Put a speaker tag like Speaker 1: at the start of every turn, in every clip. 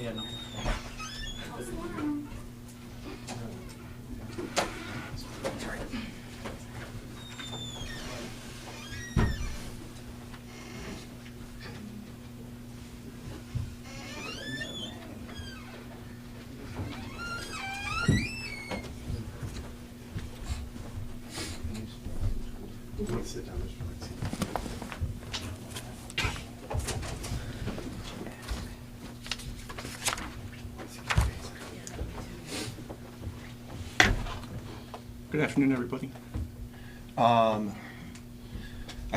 Speaker 1: Yeah, no.
Speaker 2: Sit down, Mr.
Speaker 3: Good afternoon, everybody. I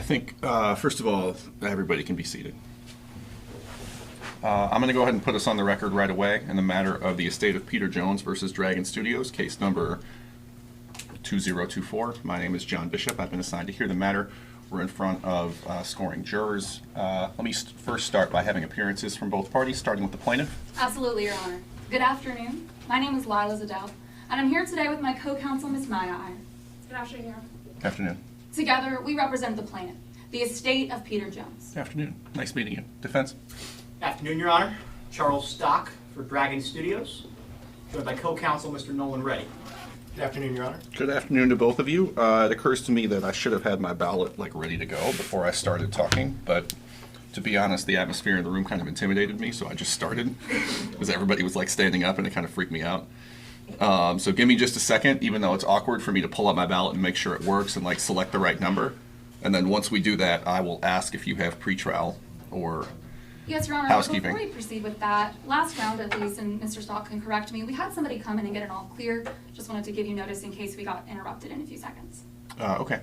Speaker 3: think, first of all, everybody can be seated. I'm going to go ahead and put us on the record right away in the matter of the estate of Peter Jones versus Dragon Studios, case number 2024. My name is John Bishop. I've been assigned to hear the matter. We're in front of scoring jurors. Let me first start by having appearances from both parties, starting with the plaintiff.
Speaker 4: Absolutely, Your Honor. Good afternoon. My name is Lyla Zedell, and I'm here today with my co-counsel, Ms. Maya Iyer. Good afternoon, Your Honor.
Speaker 3: Afternoon.
Speaker 4: Together, we represent the plaintiff, the estate of Peter Jones.
Speaker 3: Afternoon. Nice meeting you. Defense.
Speaker 1: Afternoon, Your Honor. Charles Stock for Dragon Studios, joined by co-counsel Mr. Nolan Reddy.
Speaker 2: Good afternoon, Your Honor.
Speaker 3: Good afternoon to both of you. It occurs to me that I should have had my ballot ready to go before I started talking, but to be honest, the atmosphere in the room kind of intimidated me, so I just started because everybody was standing up and it kind of freaked me out. So give me just a second, even though it's awkward for me to pull up my ballot and make sure it works and select the right number. And then once we do that, I will ask if you have pretrial or
Speaker 4: Yes, Your Honor.
Speaker 3: housekeeping.
Speaker 4: Before we proceed with that, last round at least, and Mr. Stock can correct me, we had somebody come in and get it all clear. Just wanted to give you notice in case we got interrupted in a few seconds.
Speaker 3: Okay.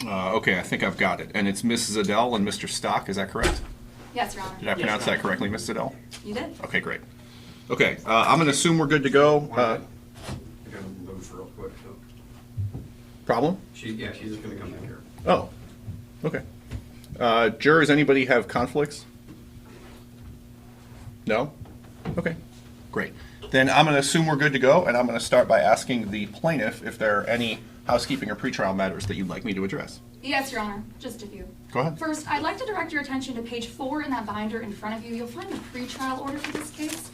Speaker 3: Okay, I think I've got it. And it's Miss Zedell and Mr. Stock, is that correct?
Speaker 4: Yes, Your Honor.
Speaker 3: Did I pronounce
Speaker 1: Your
Speaker 3: that correctly, Miss Zedell?
Speaker 4: You did?
Speaker 3: Okay, great. Okay, I'm going to assume we're good to go.
Speaker 2: I gotta move real quick, so.
Speaker 3: Problem?
Speaker 2: She's just gonna come back here.
Speaker 3: Oh, okay. Jurors, anybody have conflicts? No? Okay, great. Then I'm going to assume we're good to go, and I'm going to start by asking the plaintiff if there are any housekeeping or pretrial matters that you'd like me to address.
Speaker 4: Yes, Your Honor. Just a few.
Speaker 3: Go ahead.
Speaker 4: First, I'd like to direct your attention to page 4 in that binder in front of you. You'll find the pretrial order for this case.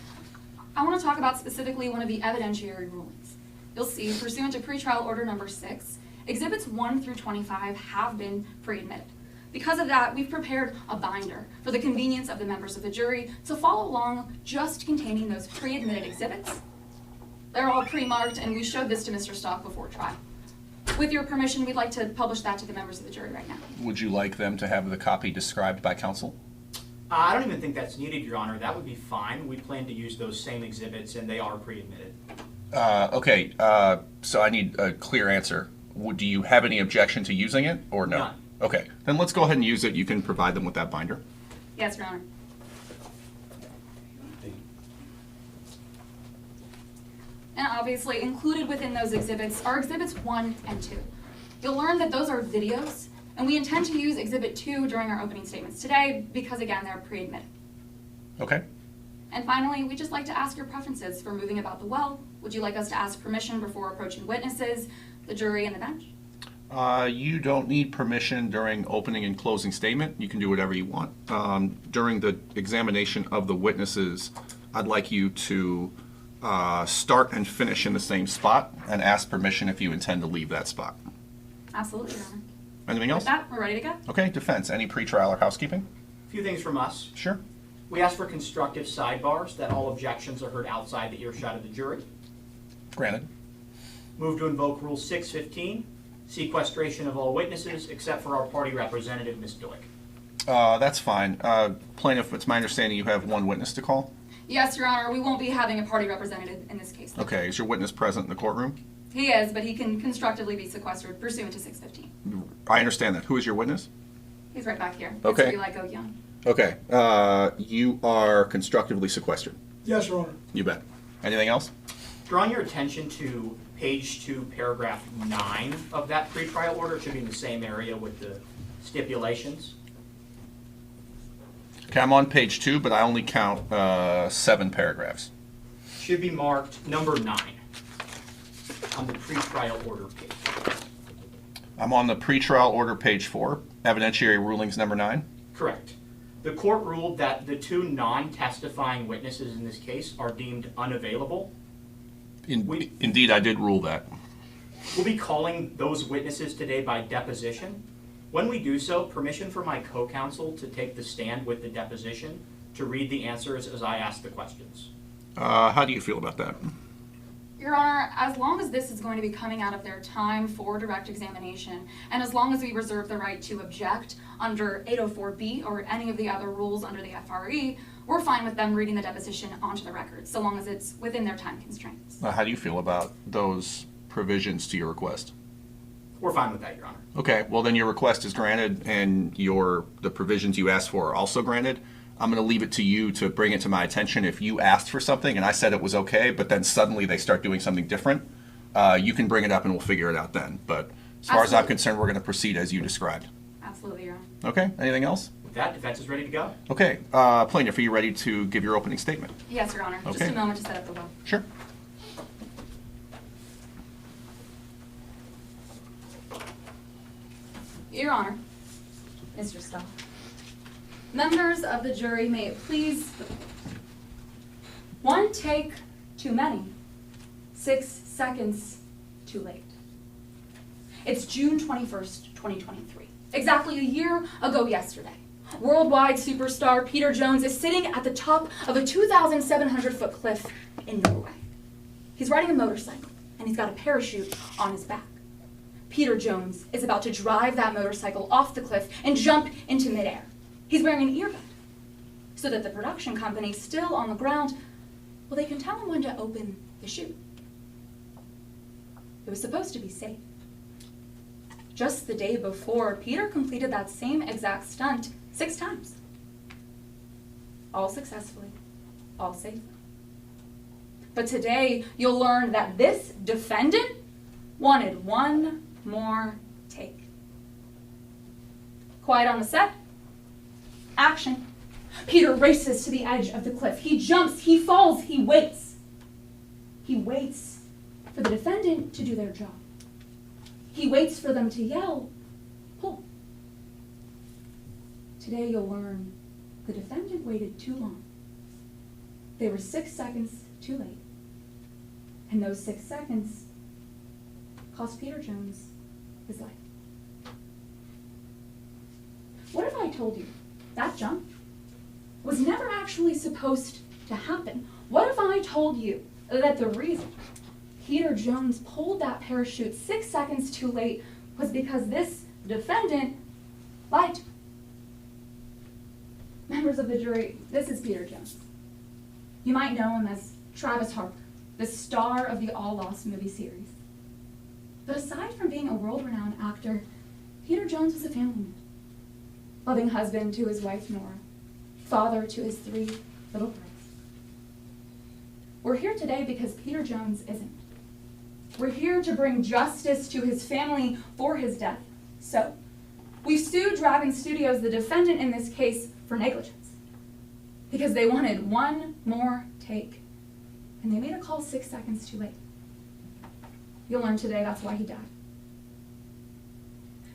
Speaker 4: I want to talk about specifically one of the evidentiary rulings. You'll see, pursuant to pretrial order number 6, exhibits 1 through 25 have been pre-admitted. Because of that, we've prepared a binder for the convenience of the members of the jury to follow along, just containing those pre-admitted exhibits. They're all pre-marked, and we showed this to Mr. Stock before trial. With your permission, we'd like to publish that to the members of the jury right now.
Speaker 3: Would you like them to have the copy described by counsel?
Speaker 1: I don't even think that's needed, Your Honor. That would be fine. We plan to use those same exhibits, and they are pre-admitted.
Speaker 3: Okay, so I need a clear answer. Do you have any objection to using it, or no?
Speaker 1: None.
Speaker 3: Okay, then let's go ahead and use it. You can provide them with that binder.
Speaker 4: Yes, Your Honor. And obviously, included within those exhibits are exhibits 1 and 2. You'll learn that those are videos, and we intend to use exhibit 2 during our opening statements today because, again, they're pre-admitted.
Speaker 3: Okay.
Speaker 4: And finally, we'd just like to ask your preferences for moving about the well. Would you like us to ask permission before approaching witnesses, the jury, and the bench?
Speaker 3: You don't need permission during opening and closing statement. You can do whatever you want. During the examination of the witnesses, I'd like you to start and finish in the same spot and ask permission if you intend to leave that spot.
Speaker 4: Absolutely, Your Honor.
Speaker 3: Anything else?
Speaker 4: With that, we're ready to go.
Speaker 3: Okay, defense. Any pretrial or housekeeping?
Speaker 1: A few things from us.
Speaker 3: Sure.
Speaker 1: We ask for constructive sidebars, that all objections are heard outside the earshot of the jury.
Speaker 3: Granted.
Speaker 1: Move to invoke Rule 615, sequestration of all witnesses except for our party representative, Ms. Doig.
Speaker 3: That's fine. Plaintiff, it's my understanding you have one witness to call?
Speaker 4: Yes, Your Honor, we won't be having a party representative in this case.
Speaker 3: Okay, is your witness present in the courtroom?
Speaker 4: He is, but he can constructively be sequestered pursuant to 615.
Speaker 3: I understand that. Who is your witness?
Speaker 4: He's right back here.
Speaker 3: Okay.
Speaker 4: Mr. Eli Gogyan.
Speaker 3: Okay, you are constructively sequestered.
Speaker 5: Yes, Your Honor.
Speaker 3: You bet. Anything else?
Speaker 1: Drawing your attention to page 2, paragraph 9 of that pretrial order. It should be in the same area with the stipulations.
Speaker 3: Okay, I'm on page 2, but I only count 7 paragraphs.
Speaker 1: Should be marked number 9. on the pretrial order page.
Speaker 3: I'm on the pretrial order page 4, evidentiary rulings number 9.
Speaker 1: Correct. The court ruled that the 2 non-testifying witnesses in this case are deemed unavailable.
Speaker 3: Indeed, I did rule that.
Speaker 1: We'll be calling those witnesses today by deposition. When we do so, permission for my co-counsel to take the stand with the deposition to read the answers as I ask the questions.
Speaker 3: How do you feel about that?
Speaker 4: Your Honor, as long as this is going to be coming out of their time for direct examination, and as long as we reserve the right to object under 804B or any of the other rules under the FRE, we're fine with them reading the deposition onto the record, so long as it's within their time constraints.
Speaker 3: How do you feel about those provisions to your request?
Speaker 1: We're fine with that, Your Honor.
Speaker 3: Okay, well then your request is granted and the provisions you asked for are also granted. I'm going to leave it to you to bring it to my attention if you asked for something and I said it was okay, but then suddenly they start doing something different. You can bring it up and we'll figure it out then. But as far as I'm concerned, we're going to proceed as you described.
Speaker 4: Absolutely, Your Honor.
Speaker 3: Okay, anything else?
Speaker 1: With that, defense is ready to go.
Speaker 3: Okay, Plaintiff, are you ready to give your opening statement?
Speaker 4: Yes, Your Honor. Just
Speaker 3: Okay.
Speaker 4: a moment to set up the will.
Speaker 3: Sure.
Speaker 4: Your Honor, Mr. Stahl. Members of the jury, may it please the court. 1 take too many, 6 seconds too late. It's June 21st, 2023. Exactly a year ago yesterday. Worldwide superstar Peter Jones is sitting at the top of a 2,700-foot cliff in Norway. He's riding a motorcycle, and he's got a parachute on his back. Peter Jones is about to drive that motorcycle off the cliff and jump into midair. He's wearing an earbud so that the production company, still on the ground, well, they can tell him when to open the chute. It was supposed to be safe. Just the day before, Peter completed that same exact stunt 6 times. All successfully, all safely. But today, you'll learn that this defendant wanted 1 more take. Quiet on the set. Action. Peter races to the edge of the cliff. He jumps, he falls, he waits. He waits for the defendant to do their job. He waits for them to yell, pull. Today you'll learn the defendant waited too long. They were 6 seconds too late. And those 6 seconds cost Peter Jones his life. What if I told you that jump was never actually supposed to happen? What if I told you that the reason Peter Jones pulled that parachute 6 seconds too late was because this defendant lied to him? Members of the jury, this is Peter Jones. You might know him as Travis Harper, the star of the All Lost movie series. But aside from being a world-renowned actor, Peter Jones was a family man. Loving husband to his wife, Nora. Father to his 3 little boys. We're here today because Peter Jones isn't. We're here to bring justice to his family for his death. So, we sued Dragon Studios, the defendant in this case, for negligence. Because they wanted 1 more take. And they made a call 6 seconds too late. You'll learn today that's why he died.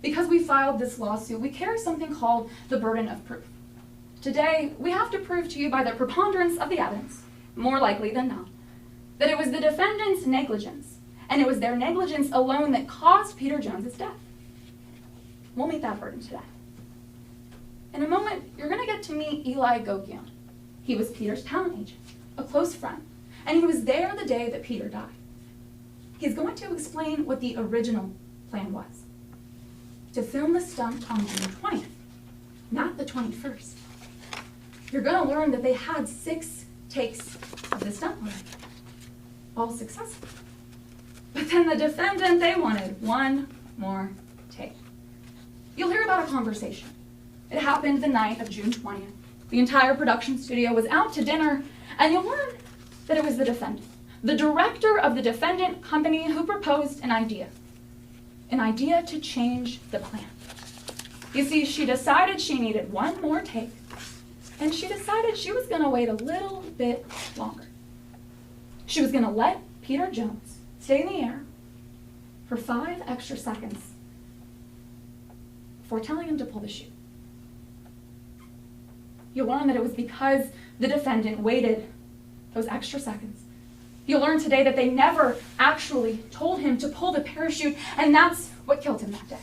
Speaker 4: Because we filed this lawsuit, we carry something called the burden of proof. Today, we have to prove to you by the preponderance of the evidence, more likely than not, that it was the defendant's negligence, and it was their negligence alone that caused Peter Jones' death. We'll meet that burden today. In a moment, you're going to get to meet Eli Gokian. He was Peter's talent agent, a close friend, and he was there the day that Peter died. He's going to explain what the original plan was. To film the stunt on June 20th, not the 21st. You're going to learn that they had 6 takes of the stunt already, all successful. But then the defendant, they wanted 1 more take. You'll hear about a conversation. It happened the night of June 20th. The entire production studio was out to dinner, and you'll learn that it was the defendant, the director of the defendant company, who proposed an idea to change the plan. You see, she decided she needed 1 more take, and she decided she was going to wait a little bit longer. She was going to let Peter Jones stay in the air for 5 extra seconds before telling him to pull the chute. You'll learn that it was because the defendant waited those extra seconds. You'll learn today that they never actually told him to pull the parachute, and that's what killed him that day.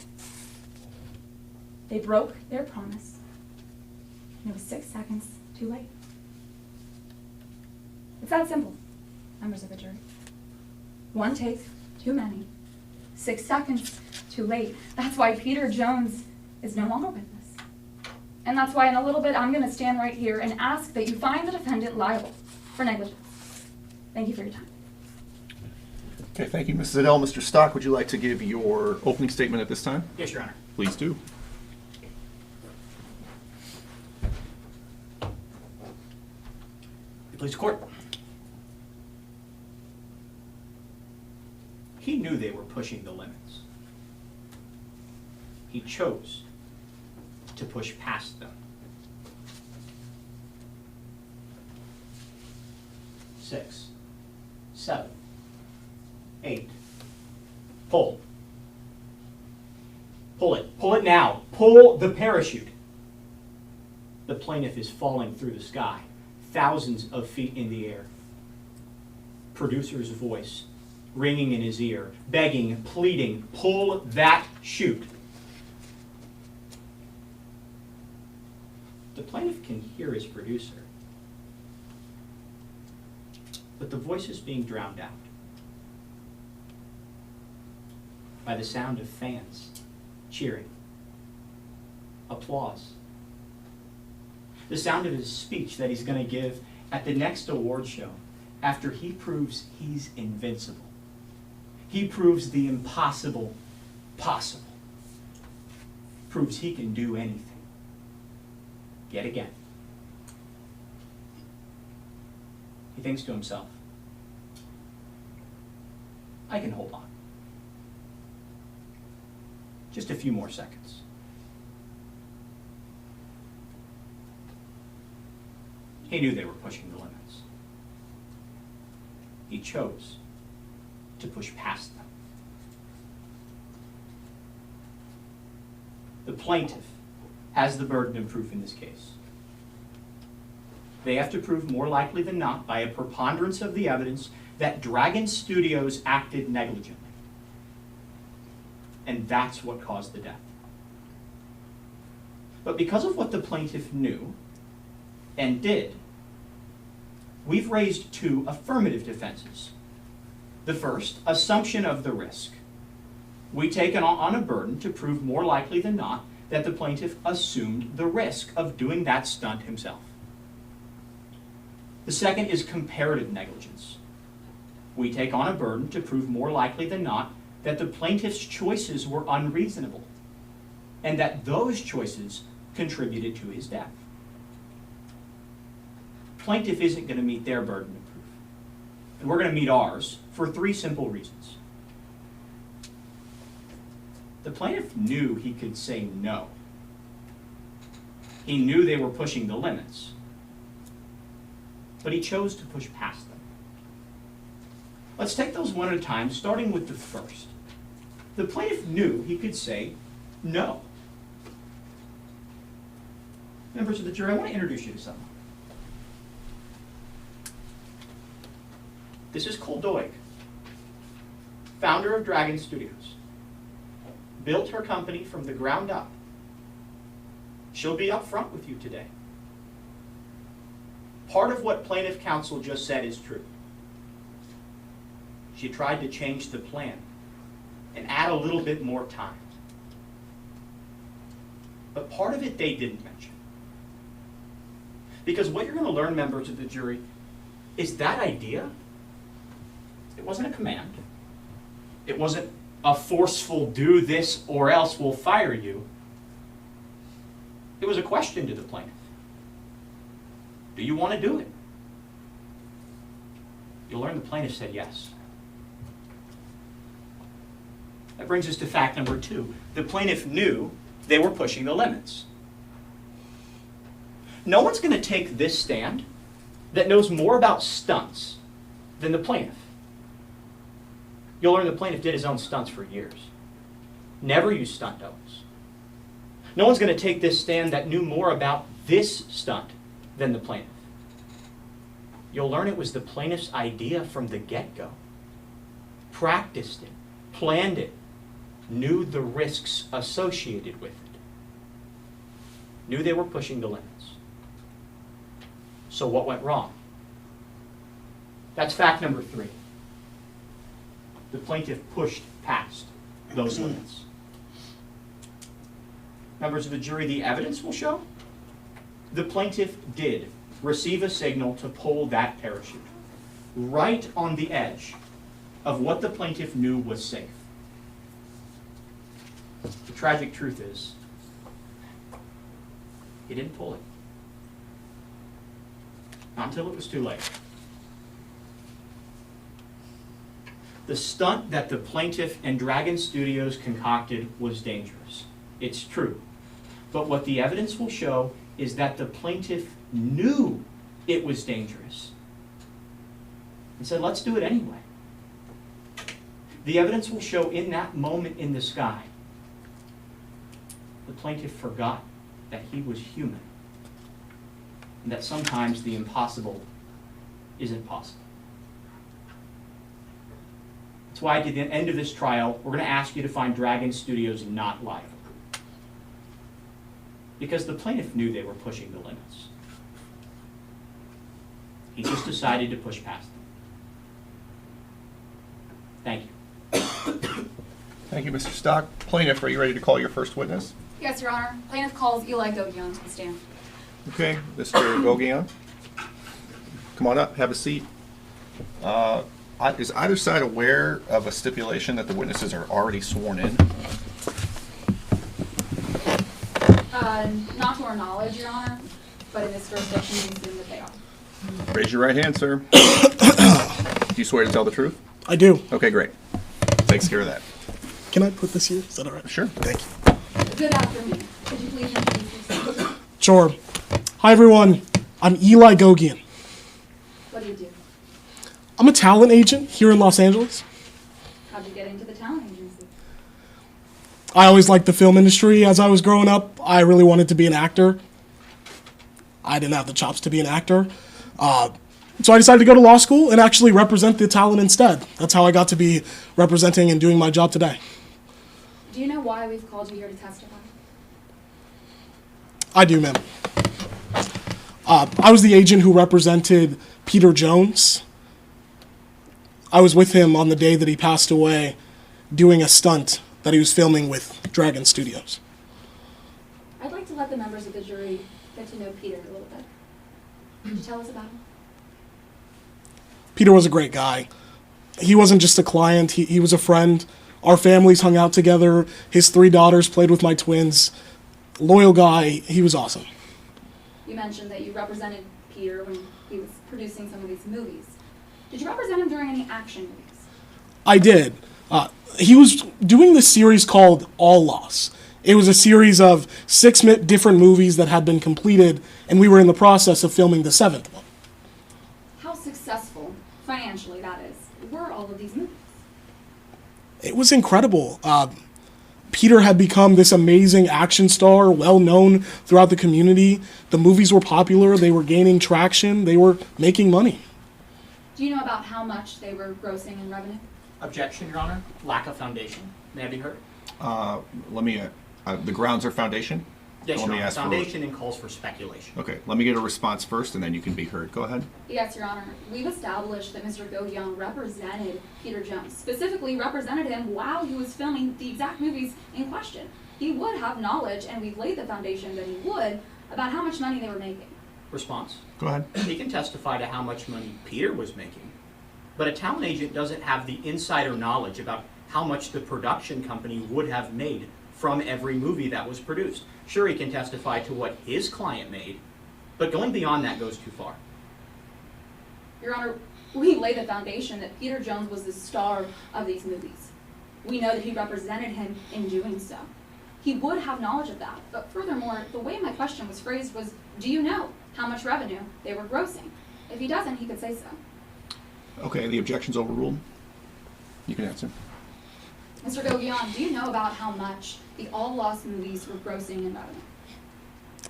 Speaker 4: They broke their promise, and it was 6 seconds too late. It's that simple, members of the jury. 1 take, too many. 6 seconds too late. That's why Peter Jones is no longer with us. And that's why in a little bit I'm going to stand right here and ask that you find the defendant liable for negligence. Thank you for your time.
Speaker 3: Okay, thank you, Ms. Zedell. Mr. Stock, would you like to give your opening statement at this time?
Speaker 1: Yes, Your Honor.
Speaker 3: Please do.
Speaker 1: Please, court. He knew they were pushing the limits. He chose to push past them. 6, 7, 8. Pull. Pull it. Pull it now. Pull the parachute. The plaintiff is falling through the sky, thousands of feet in the air. Producer's voice ringing in his ear, begging, pleading, pull that chute. The plaintiff can hear his producer, but the voice is being drowned out by the sound of fans cheering, applause, the sound of his speech that he's going to give at the next award show after he proves he's invincible. He proves the impossible possible. Proves he can do anything. Yet again. He thinks to himself, I can hold on. Just a few more seconds. He knew they were pushing the limits. He chose to push past them. The plaintiff has the burden of proof in this case. They have to prove more likely than not by a preponderance of the evidence that Dragon Studios acted negligently. And that's what caused the death. But because of what the plaintiff knew and did, we've raised 2 affirmative defenses. The first, assumption of the risk. We take on a burden to prove more likely than not that the plaintiff assumed the risk of doing that stunt himself. The second is comparative negligence. We take on a burden to prove more likely than not that the plaintiff's choices were unreasonable and that those choices contributed to his death. Plaintiff isn't going to meet their burden of proof, and we're going to meet ours for 3 simple reasons. The plaintiff knew he could say no. He knew they were pushing the limits, but he chose to push past them. Let's take those one at a time, starting with the first. The plaintiff knew he could say no. Members of the jury, I want to introduce you to someone. This is Cole Doig, founder of Dragon Studios. Built her company from the ground up. She'll be up front with you today. Part of what plaintiff counsel just said is true. She tried to change the plan and add a little bit more time. But part of it they didn't mention. Because what you're going to learn, members of the jury, is that idea, it wasn't a command. It wasn't a forceful do this or else we'll fire you. It was a question to the plaintiff. Do you want to do it? You'll learn the plaintiff said yes. That brings us to fact number 2. The plaintiff knew they were pushing the limits. No one's going to take this stand that knows more about stunts than the plaintiff. you'll learn the plaintiff did his own stunts for years. Never used stunt doubles. No one's going to take this stand that knew more about this stunt than the plaintiff. You'll learn it was the plaintiff's idea from the get-go. Practiced it, planned it, knew the risks associated with it. Knew they were pushing the limits. So what went wrong? That's fact number 3. The plaintiff pushed past those limits. Members of the jury, the evidence will show the plaintiff did receive a signal to pull that parachute right on the edge of what the plaintiff knew was safe. The tragic truth is, he didn't pull it. Not until it was too late. The stunt that the plaintiff and Dragon Studios concocted was dangerous. It's true. But what the evidence will show is that the plaintiff knew it was dangerous and said, let's do it anyway. The evidence will show in that moment in the sky, the plaintiff forgot that he was human and that sometimes the impossible isn't possible. That's why at the end of this trial, we're going to ask you to find Dragon Studios not liable. Because the plaintiff knew they were pushing the limits. He just decided to push past them. Thank you.
Speaker 3: Thank you, Mr. Stock. Plaintiff, are you ready to call your first witness?
Speaker 4: Yes, Your Honor. Plaintiff calls Eli Gauguin to the stand.
Speaker 3: Okay, Mr. Gauguin. Come on up, have a seat. Is either side aware of a stipulation that the witnesses are already sworn in?
Speaker 4: Not to our knowledge, Your Honor, but in this jurisdiction, we assume that they are.
Speaker 3: Raise your right hand, sir. Do you swear to tell the truth?
Speaker 5: I do.
Speaker 3: Okay, great. Takes care of that.
Speaker 5: Can I put this here? Is that all right?
Speaker 3: Sure.
Speaker 5: Thank you.
Speaker 4: Good afternoon. Could you please introduce yourself?
Speaker 5: Sure. Hi, everyone. I'm Eli Gauguin.
Speaker 4: What do you do?
Speaker 5: I'm a talent agent here in Los Angeles.
Speaker 4: How'd you get into the talent agency?
Speaker 5: I always liked the film industry. As I was growing up, I really wanted to be an actor. I didn't have the chops to be an actor. So I decided to go to law school and actually represent the talent instead. That's how I got to be representing and doing my job today.
Speaker 4: Do you know why we've called you here to testify?
Speaker 5: I do, ma'am. I was the agent who represented Peter Jones. I was with him on the day that he passed away doing a stunt that he was filming with Dragon Studios.
Speaker 4: I'd like to let the members of the jury get to know Peter a little bit. Could you tell us about him?
Speaker 5: Peter was a great guy. He wasn't just a client, he was a friend. Our families hung out together. His 3 daughters played with my twins. Loyal guy, he was awesome.
Speaker 4: You mentioned that you represented Peter when he was producing some of these movies. Did you represent him during any action movies?
Speaker 5: I did. He was doing this series called All Loss. It was a series of 6 different movies that had been completed, and we were in the process of filming the 7th one.
Speaker 4: How successful, financially that is, were all of these movies?
Speaker 5: It was incredible. Peter had become this amazing action star, well known throughout the community. The movies were popular, they were gaining traction, they were making money.
Speaker 4: Do you know about how much they were grossing in revenue?
Speaker 1: Objection, Your Honor. Lack of foundation. May I be heard?
Speaker 3: The grounds are foundation?
Speaker 1: Yes,
Speaker 3: Let
Speaker 1: Your
Speaker 3: me
Speaker 1: Honor.
Speaker 3: ask for-
Speaker 1: Foundation and calls for speculation.
Speaker 3: Okay, let me get a response first and then you can be heard. Go ahead.
Speaker 4: Yes, Your Honor. We've established that Mr. Gauguin represented Peter Jones, specifically represented him while he was filming the exact movies in question. He would have knowledge, and we've laid the foundation that he would, about how much money they were making.
Speaker 1: Response.
Speaker 3: Go ahead.
Speaker 1: He can testify to how much money Peter was making, but a talent agent doesn't have the insider knowledge about how much the production company would have made from every movie that was produced. Sure, he can testify to what his client made, but going beyond that goes too far.
Speaker 4: Your Honor, we lay the foundation that Peter Jones was the star of these movies. We know that he represented him in doing so. He would have knowledge of that, but furthermore, the way my question was phrased was, do you know how much revenue they were grossing? If he doesn't, he could say so.
Speaker 3: Okay, the objection's overruled. You can answer.
Speaker 4: Mr. Gogion, do you know about how much the All Lost movies were grossing in revenue?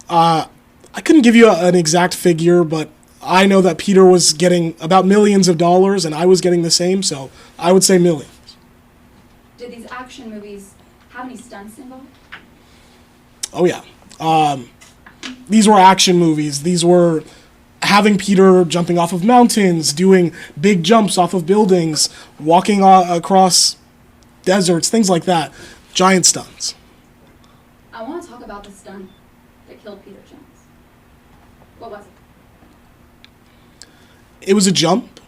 Speaker 5: I couldn't give you an exact figure, but I know that Peter was getting about millions of dollars, and I was getting the same, so I would say millions.
Speaker 4: Did these action movies have any stunts involved?
Speaker 5: Oh, yeah. These were action movies. These were having Peter jumping off of mountains, doing big jumps off of buildings, walking across deserts, things like that. Giant stunts.
Speaker 4: I want to talk about the stunt that killed Peter Jones. What was it?
Speaker 5: It was a jump.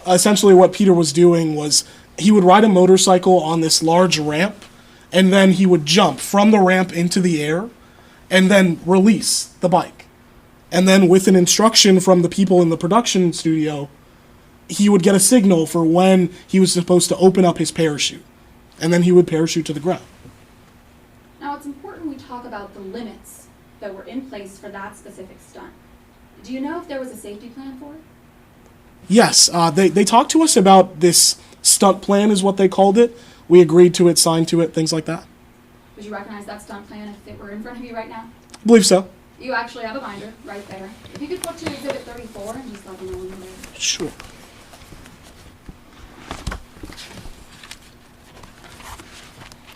Speaker 5: Essentially what Peter was doing was he would ride a motorcycle on this large ramp, and then he would jump from the ramp into the air and then release the bike. And then with an instruction from the people in the production studio, he would get a signal for when he was supposed to open up his parachute. And then he would parachute to the ground.
Speaker 4: Now, it's important we talk about the limits that were in place for that specific stunt. Do you know if there was a safety plan for it?
Speaker 5: Yes, they talked to us about this stunt plan is what they called it. We agreed to it, signed to it, things like that.
Speaker 4: Would you recognize that stunt plan if it were in front of you right now?
Speaker 5: I believe so.
Speaker 4: You actually have a binder right there. If you could flip to Exhibit 34 and just let me know when you're there.
Speaker 5: Sure.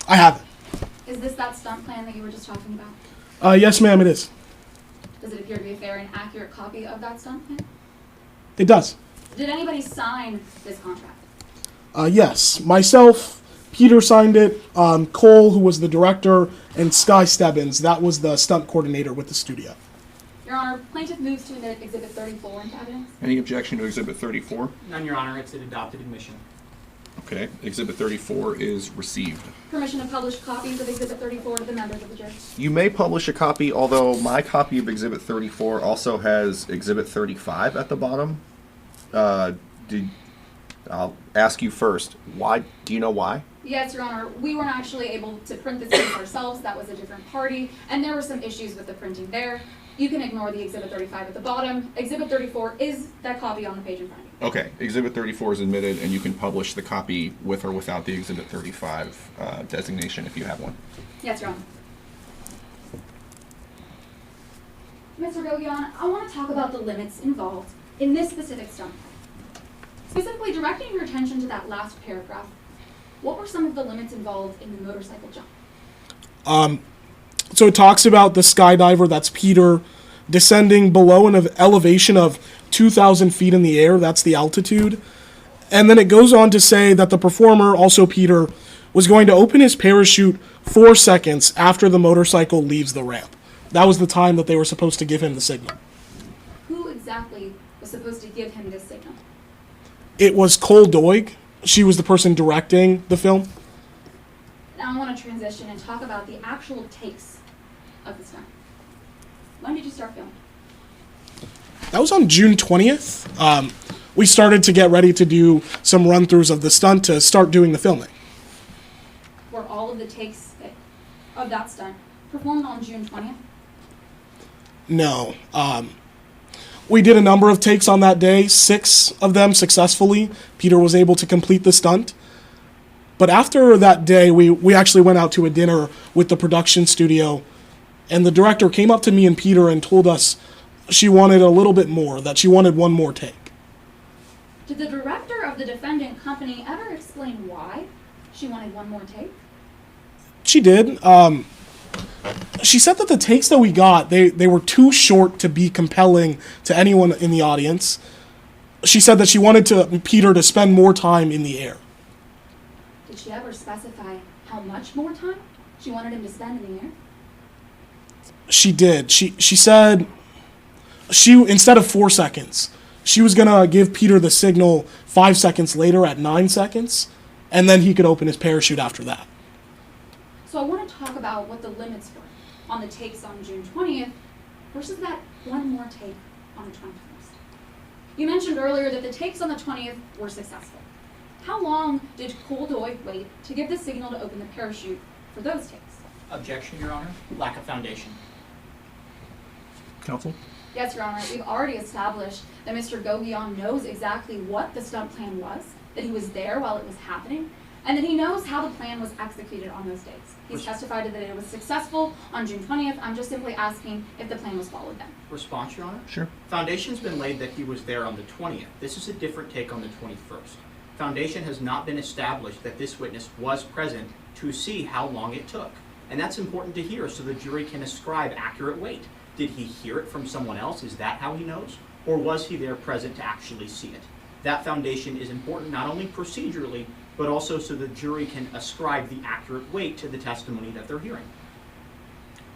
Speaker 5: I have it.
Speaker 4: Is this that stunt plan that you were just talking about?
Speaker 5: Yes, ma'am, it is.
Speaker 4: Does it appear to be a fair and accurate copy of that stunt plan?
Speaker 5: It does.
Speaker 4: Did anybody sign this contract?
Speaker 5: Yes. Myself, Peter signed it, Cole, who was the director, and Sky Stebbins, that was the stunt coordinator with the studio.
Speaker 4: Your Honor, plaintiff moves to admit Exhibit 34 into evidence.
Speaker 3: Any objection to Exhibit 34?
Speaker 1: None, Your Honor. It's an adopted admission.
Speaker 3: Okay. Exhibit 34 is received.
Speaker 4: Permission to publish copies of Exhibit 34 to the members of the jury.
Speaker 3: You may publish a copy, although my copy of Exhibit 34 also has Exhibit 35 at the bottom. I'll ask you first. Why? Do you know why?
Speaker 4: Yes, Your Honor. We weren't actually able to print this case ourselves. That was a different party, and there were some issues with the printing there. You can ignore the Exhibit 35 at the bottom. Exhibit 34 is that copy on the page in front of you.
Speaker 3: Okay. Exhibit 34 is admitted, and you can publish the copy with or without the Exhibit 35 designation if you have one.
Speaker 4: Yes, Your Honor. Mr. Gogion, I want to talk about the limits involved in this specific stunt. Specifically, directing your attention to that last paragraph, what were some of the limits involved in the motorcycle jump?
Speaker 5: So it talks about the skydiver, that's Peter, descending below an elevation of 2,000 feet in the air, that's the altitude. And then it goes on to say that the performer, also Peter, was going to open his parachute 4 seconds after the motorcycle leaves the ramp. That was the time that they were supposed to give him the signal.
Speaker 4: Who exactly was supposed to give him this signal?
Speaker 5: It was Cole Doig. She was the person directing the film.
Speaker 4: Now I want to transition and talk about the actual takes of the stunt. When did you start filming?
Speaker 5: That was on June 20th. We started to get ready to do some run-throughs of the stunt to start doing the filming.
Speaker 4: Were all of the takes of that stunt performed on June 20th?
Speaker 5: No. We did a number of takes on that day, 6 of them successfully. Peter was able to complete the stunt. But after that day, we actually went out to a dinner with the production studio, and the director came up to me and Peter and told us she wanted a little bit more, that she wanted one more take.
Speaker 4: Did the director of the defendant company ever explain why she wanted one more take?
Speaker 5: She did. She said that the takes that we got, they were too short to be compelling to anyone in the audience. She said that she wanted Peter to spend more time in the air.
Speaker 4: Did she ever specify how much more time she wanted him to spend in the air?
Speaker 5: She did. She said instead of 4 seconds, she was gonna give Peter the signal 5 seconds later at 9 seconds, and then he could open his parachute after that.
Speaker 4: So I want to talk about what the limits were on the takes on June 20th versus that one more take on the 21st. You mentioned earlier that the takes on the 20th were successful. How long did Cole Doig wait to give the signal to open the parachute for those takes?
Speaker 1: Objection, Your Honor. Lack of foundation.
Speaker 3: Counsel?
Speaker 4: Yes, Your Honor. We've already established that Mr. Gogion knows exactly what the stunt plan was that he was there while it was happening, and that he knows how the plan was executed on those days. He's testified that it was successful on June 20th. I'm just simply asking if the plan was followed then.
Speaker 1: Response, Your Honor?
Speaker 3: Sure.
Speaker 1: Foundation's been laid that he was there on the 20th. This is a different take on the 21st. Foundation has not been established that this witness was present to see how long it took. And that's important to hear so the jury can ascribe accurate weight. Did he hear it from someone else? Is that how he knows? Or was he there present to actually see it? That foundation is important not only procedurally, but also so the jury can ascribe the accurate weight to the testimony that they're hearing.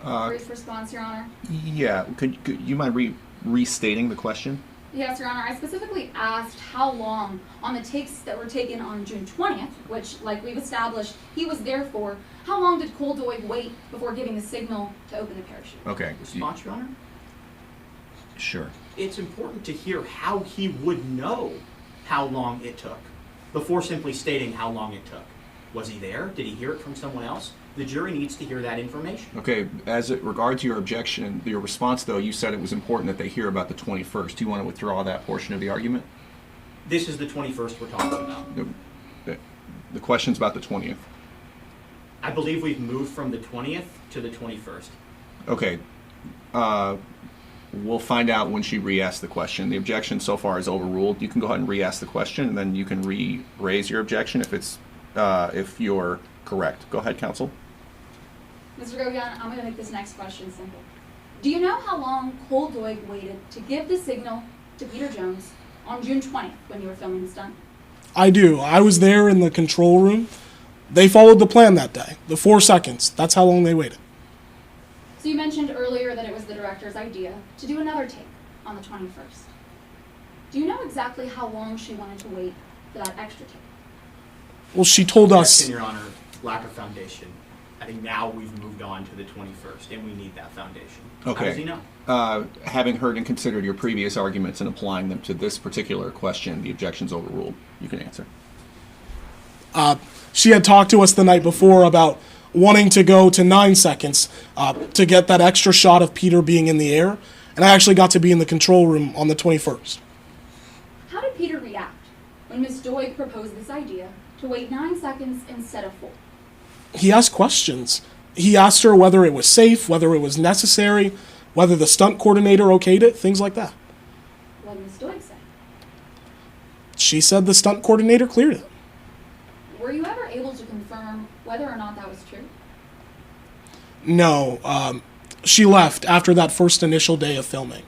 Speaker 4: Brief response, Your Honor.
Speaker 3: Yeah, could you mind restating the question?
Speaker 4: Yes, Your Honor. I specifically asked how long on the takes that were taken on June 20th, which, like we've established, he was there for, how long did Cole Doig wait before giving the signal to open the parachute?
Speaker 3: Okay.
Speaker 1: Response, Your Honor?
Speaker 3: Sure.
Speaker 1: It's important to hear how he would know how long it took before simply stating how long it took. Was he there? Did he hear it from someone else? The jury needs to hear that information.
Speaker 3: Okay, as it regards your objection, your response though, you said it was important that they hear about the 21st. Do you want to withdraw that portion of the argument?
Speaker 1: This is the 21st we're talking about.
Speaker 3: The question's about the 20th.
Speaker 1: I believe we've moved from the 20th to the 21st.
Speaker 3: Okay. We'll find out when she re-asks the question. The objection so far is overruled. You can go ahead and re-ask the question, and then you can raise your objection if you're correct. Go ahead, counsel.
Speaker 4: Mr. Gogan, I'm going to make this next question simple. Do you know how long Cole Doig waited to give the signal to Peter Jones on June 20th when you were filming the stunt?
Speaker 5: I do. I was there in the control room. They followed the plan that day. The 4 seconds. That's how long they waited.
Speaker 4: So you mentioned earlier that it was the director's idea to do another take on the 21st. Do you know exactly how long she wanted to wait for that extra take?
Speaker 5: Well, she told us.
Speaker 1: Yes, Your Honor, lack of foundation. I think now we've moved on to the 21st, and we need that foundation.
Speaker 3: Okay.
Speaker 1: How does he know?
Speaker 3: Having heard and considered your previous arguments and applying them to this particular question, the objection's overruled. You can answer.
Speaker 5: She had talked to us the night before about wanting to go to 9 seconds to get that extra shot of Peter being in the air, and I actually got to be in the control room on the 21st.
Speaker 4: How did Peter react when Ms. Doig proposed this idea to wait 9 seconds instead of 4?
Speaker 5: He asked questions. He asked her whether it was safe, whether it was necessary, whether the stunt coordinator okayed it, things like that.
Speaker 4: What did Ms. Doig say?
Speaker 5: She said the stunt coordinator cleared it.
Speaker 4: Were you ever able to confirm whether or not that was true?
Speaker 5: No, she left after that first initial day of filming.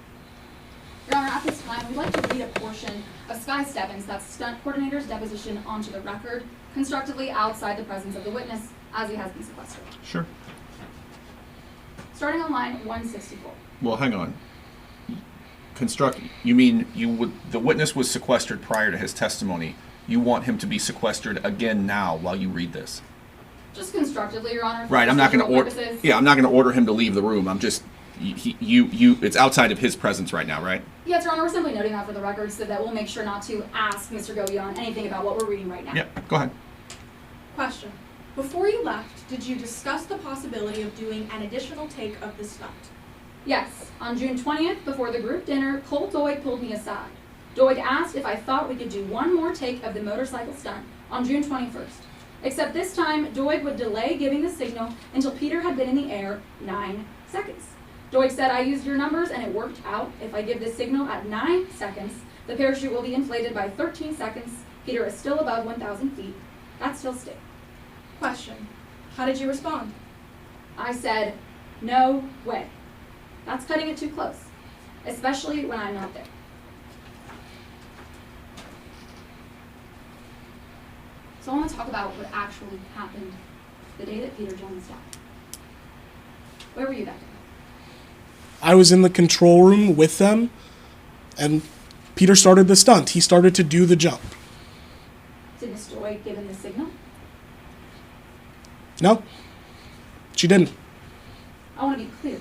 Speaker 4: Your Honor, at this time, we'd like to read a portion of Sky Stebbins, that's stunt coordinator's deposition, onto the record, constructively outside the presence of the witness, as he has been sequestered.
Speaker 3: Sure.
Speaker 4: Starting on line 164.
Speaker 3: Well, hang on. You mean the witness was sequestered prior to his testimony. You want him to be sequestered again now while you read this?
Speaker 4: Just constructively, Your Honor.
Speaker 3: Right. I'm not going to order.
Speaker 4: Purposes.
Speaker 3: Yeah, I'm not going to order him to leave the room. I'm just. It's outside of his presence right now, right?
Speaker 4: Yes, Your Honor. We're simply noting that for the record so that we'll make sure not to ask Mr. Gobion anything about what we're reading right now.
Speaker 3: Yeah. Go ahead.
Speaker 6: Question. Before you left, did you discuss the possibility of doing an additional take of the stunt?
Speaker 4: Yes. On June 20th, before the group dinner, Cole Doig pulled me aside. Doig asked if I thought we could do one more take of the motorcycle stunt on June 21st. Except this time, Doig would delay giving the signal until Peter had been in the air 9 seconds. Doig said, I used your numbers and it worked out. If I give the signal at 9 seconds, the parachute will be inflated by 13 seconds. Peter is still above 1,000 feet. That's still state.
Speaker 6: Question. How did you respond?
Speaker 4: I said, no way. That's cutting it too close, especially when I'm not there. So I want to talk about what actually happened the day that Peter Jones died. Where were you that day?
Speaker 5: I was in the control room with them, and Peter started the stunt. He started to do the jump.
Speaker 4: Did Miss Doig give him the signal?
Speaker 5: No, she didn't.
Speaker 4: I want to be clear.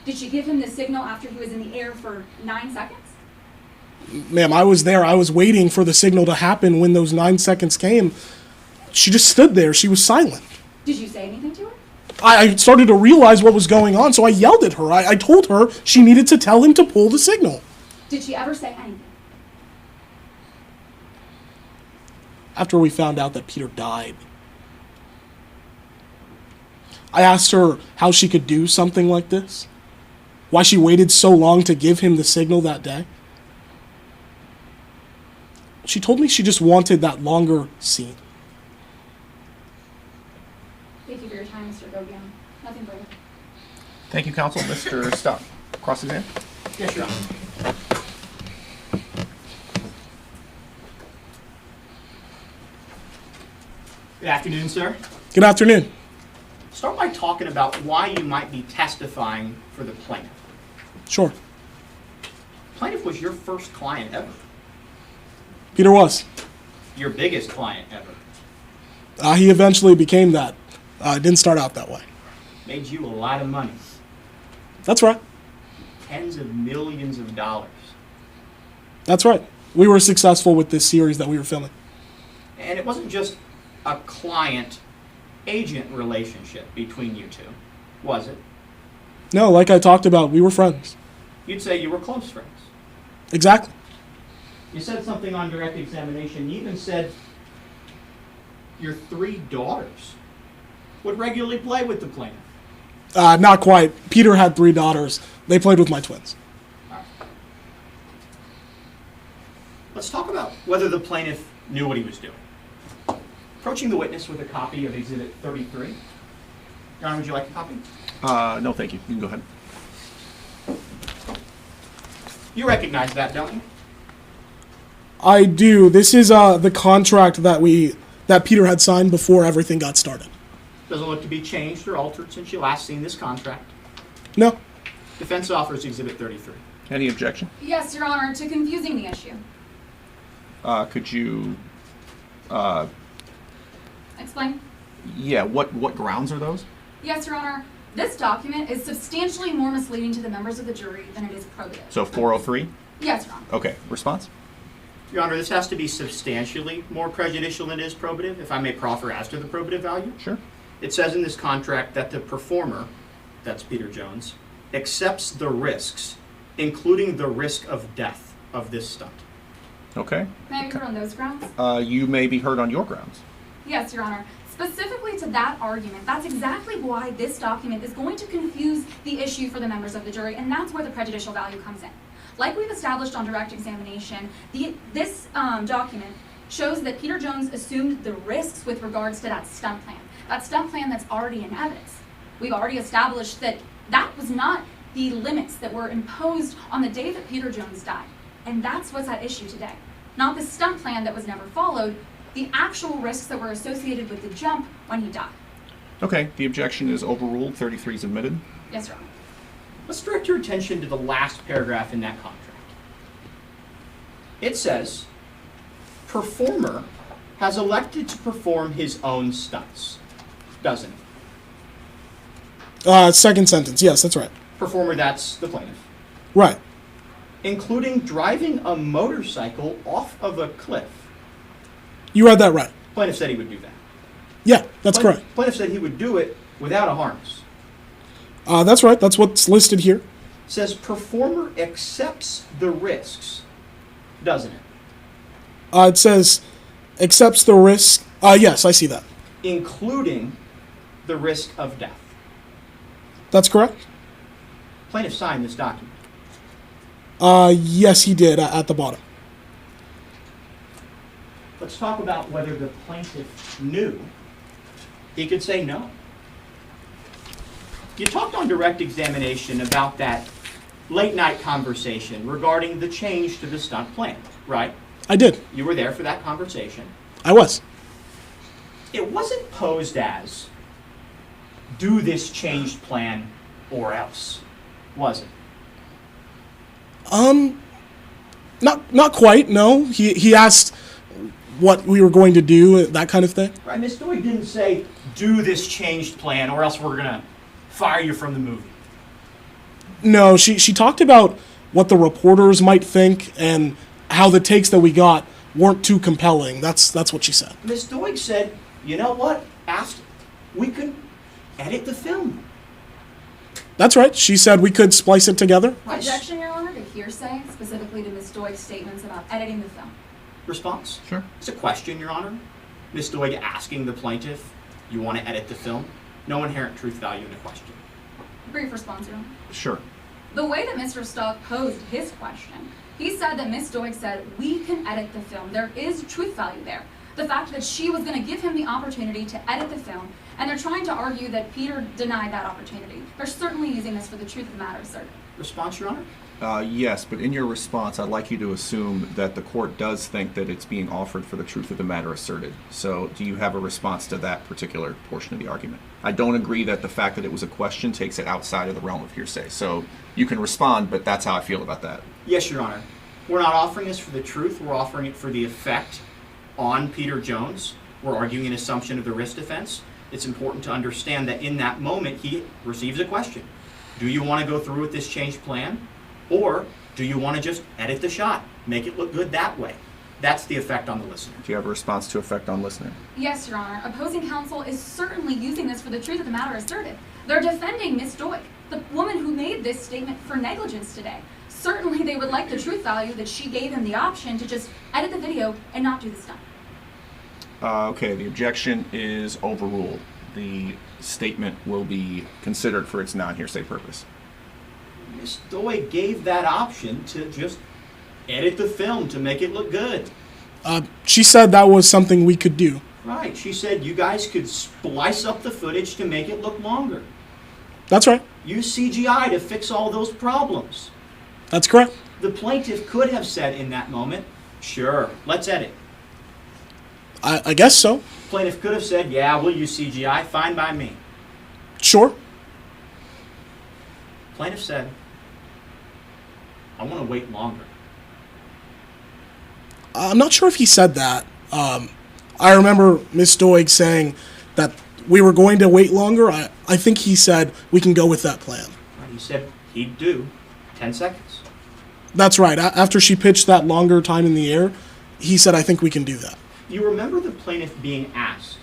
Speaker 4: Did she give him the signal after he was in the air for 9 seconds?
Speaker 5: Ma'am, I was there. I was waiting for the signal to happen when those 9 seconds came. She just stood there. She was silent.
Speaker 4: Did you say anything to her?
Speaker 5: I started to realize what was going on, so I yelled at her. I told her she needed to tell him to pull the signal.
Speaker 4: Did she ever say anything?
Speaker 5: after we found out that Peter died. I asked her how she could do something like this, why she waited so long to give him the signal that day. She told me she just wanted that longer scene.
Speaker 4: Thank you for your time, Mr. Gogian. Nothing further.
Speaker 3: Thank you, counsel. Mr. Stock, cross-exam.
Speaker 1: Yes, Your Honor. Good afternoon, sir.
Speaker 5: Good afternoon.
Speaker 1: Start by talking about why you might be testifying for the plaintiff.
Speaker 5: Sure.
Speaker 1: Plaintiff was your first client ever.
Speaker 5: Peter was.
Speaker 1: Your biggest client ever.
Speaker 5: He eventually became that. It didn't start out that way.
Speaker 1: Made you a lot of money.
Speaker 5: That's right.
Speaker 1: Tens of millions of dollars.
Speaker 5: That's right. We were successful with this series that we were filming.
Speaker 1: And it wasn't just a client-agent relationship between you two, was it?
Speaker 5: No, like I talked about, we were friends.
Speaker 1: You'd say you were close friends.
Speaker 5: Exactly.
Speaker 1: You said something on direct examination. You even said your 3 daughters would regularly play with the plaintiff.
Speaker 5: Not quite. Peter had 3 daughters. They played with my twins.
Speaker 1: Let's talk about whether the plaintiff knew what he was doing. Approaching the witness with a copy of Exhibit 33. Your Honor, would you like a copy?
Speaker 3: No, thank you. You can go ahead.
Speaker 1: You recognize that, don't you?
Speaker 5: I do. This is the contract that Peter had signed before everything got started.
Speaker 1: Doesn't look to be changed or altered since you last seen this contract.
Speaker 5: No.
Speaker 1: Defense offers Exhibit 33.
Speaker 3: Any objection?
Speaker 4: Yes, Your Honor, to confusing the issue.
Speaker 3: Could you,
Speaker 4: Explain.
Speaker 3: yeah, what grounds are those?
Speaker 4: Yes, Your Honor. This document is substantially more misleading to the members of the jury than it is probative.
Speaker 3: So 403?
Speaker 4: Yes, Your Honor.
Speaker 3: Okay, response?
Speaker 1: Your Honor, this has to be substantially more prejudicial than it is probative, if I may proffer as to the probative value.
Speaker 3: Sure.
Speaker 1: It says in this contract that the performer, that's Peter Jones, accepts the risks, including the risk of death of this stunt.
Speaker 3: Okay.
Speaker 4: May I be heard on those grounds?
Speaker 3: You may be heard on your grounds.
Speaker 4: Yes, Your Honor. Specifically to that argument, that's exactly why this document is going to confuse the issue for the members of the jury, and that's where the prejudicial value comes in. Like we've established on direct examination, this document shows that Peter Jones assumed the risks with regards to that stunt plan. That stunt plan that's already in evidence. We've already established that that was not the limits that were imposed on the day that Peter Jones died. And that's what's at issue today. Not the stunt plan that was never followed, the actual risks that were associated with the jump when he died.
Speaker 3: Okay, the objection is overruled. 33 is admitted.
Speaker 4: Yes, Your Honor.
Speaker 1: Let's direct your attention to the last paragraph in that contract. It says, performer has elected to perform his own stunts, doesn't it?
Speaker 5: Second sentence. Yes, that's right.
Speaker 1: Performer, that's the plaintiff.
Speaker 5: Right.
Speaker 1: Including driving a motorcycle off of a cliff.
Speaker 5: You read that right.
Speaker 1: Plaintiff said he would do that.
Speaker 5: Yeah, that's correct.
Speaker 1: Plaintiff said he would do it without a harness.
Speaker 5: That's right. That's what's listed here.
Speaker 1: Says performer accepts the risks, doesn't it?
Speaker 5: It says accepts the risk. Yes, I see that.
Speaker 1: Including the risk of death.
Speaker 5: That's correct.
Speaker 1: Plaintiff signed this document.
Speaker 5: Yes, he did at the bottom.
Speaker 1: Let's talk about whether the plaintiff knew. He could say no. You talked on direct examination about that late night conversation regarding the change to the stunt plan, right?
Speaker 5: I did.
Speaker 1: You were there for that conversation.
Speaker 5: I was.
Speaker 1: It wasn't posed as, do this changed plan or else, was it?
Speaker 5: Not quite. No. He asked what we were going to do, that kind of thing.
Speaker 1: Right, Ms. Doig didn't say, do this changed plan or else we're gonna fire you from the movie.
Speaker 5: No, she talked about what the reporters might think and how the takes that we got weren't too compelling. That's what she said.
Speaker 1: Ms. Doig said, you know what? We could edit the film.
Speaker 5: That's right. She said we could splice it together.
Speaker 1: Right.
Speaker 4: Objection, Your Honor, to hearsay, specifically to Ms. Doig's statements about editing the film.
Speaker 1: response?
Speaker 3: Sure.
Speaker 1: It's a question, Your Honor. Ms. Doig asking the plaintiff, you want to edit the film? No inherent truth value in the question.
Speaker 4: Brief response, Your Honor.
Speaker 3: Sure.
Speaker 4: The way that Mr. Stock posed his question, he said that Ms. Doig said, we can edit the film. There is truth value there. The fact that she was going to give him the opportunity to edit the film, and they're trying to argue that Peter denied that opportunity. They're certainly using this for the truth of the matter asserted.
Speaker 1: Response, Your Honor?
Speaker 3: Yes, but in your response, I'd like you to assume that the court does think that it's being offered for the truth of the matter asserted. So do you have a response to that particular portion of the argument? I don't agree that the fact that it was a question takes it outside of the realm of hearsay. So you can respond, but that's how I feel about that.
Speaker 1: Yes, Your Honor. We're not offering this for the truth. We're offering it for the effect on Peter Jones. We're arguing an assumption of the risk defense. It's important to understand that in that moment, he receives a question. Do you want to go through with this changed plan? Or do you want to just edit the shot, make it look good that way? That's the effect on the listener.
Speaker 3: Do you have a response to effect on listening?
Speaker 4: Yes, Your Honor. Opposing counsel is certainly using this for the truth of the matter asserted. They're defending Ms. Doig, the woman who made this statement for negligence today. Certainly they would like the truth value that she gave him the option to just edit the video and not do the stunt.
Speaker 3: Okay, the objection is overruled. The statement will be considered for its non-hearsay purpose.
Speaker 1: Ms. Doig gave that option to just edit the film to make it look good.
Speaker 5: She said that was something we could do.
Speaker 1: Right, she said you guys could splice up the footage to make it look longer.
Speaker 5: That's right.
Speaker 1: Use CGI to fix all those problems.
Speaker 5: That's correct.
Speaker 1: The plaintiff could have said in that moment, sure, let's edit.
Speaker 5: I guess so.
Speaker 1: Plaintiff could have said, yeah, we'll use CGI, fine by me.
Speaker 5: Sure.
Speaker 1: Plaintiff said, I want to wait longer.
Speaker 5: I'm not sure if he said that. I remember Miss Doig saying that we were going to wait longer. I think he said we can go with that plan.
Speaker 1: He said he'd do 10 seconds.
Speaker 5: That's right. After she pitched that longer time in the air, he said, I think we can do that.
Speaker 1: You remember the plaintiff being asked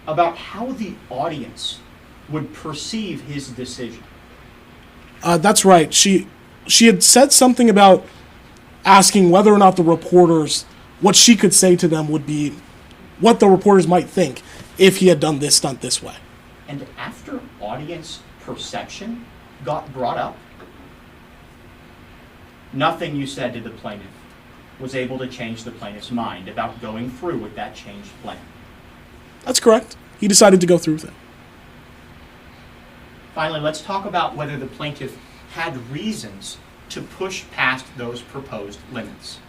Speaker 1: about how the audience would perceive his decision.
Speaker 5: That's right. She had said something about asking whether or not the reporters, what she could say to them would be what the reporters might think if he had done this stunt this way.
Speaker 1: And after audience perception got brought up, nothing you said to the plaintiff was able to change the plaintiff's mind about going through with that changed plan.
Speaker 5: That's correct. He decided to go through with it.
Speaker 1: Finally, let's talk about whether the plaintiff had reasons to push past those proposed limits.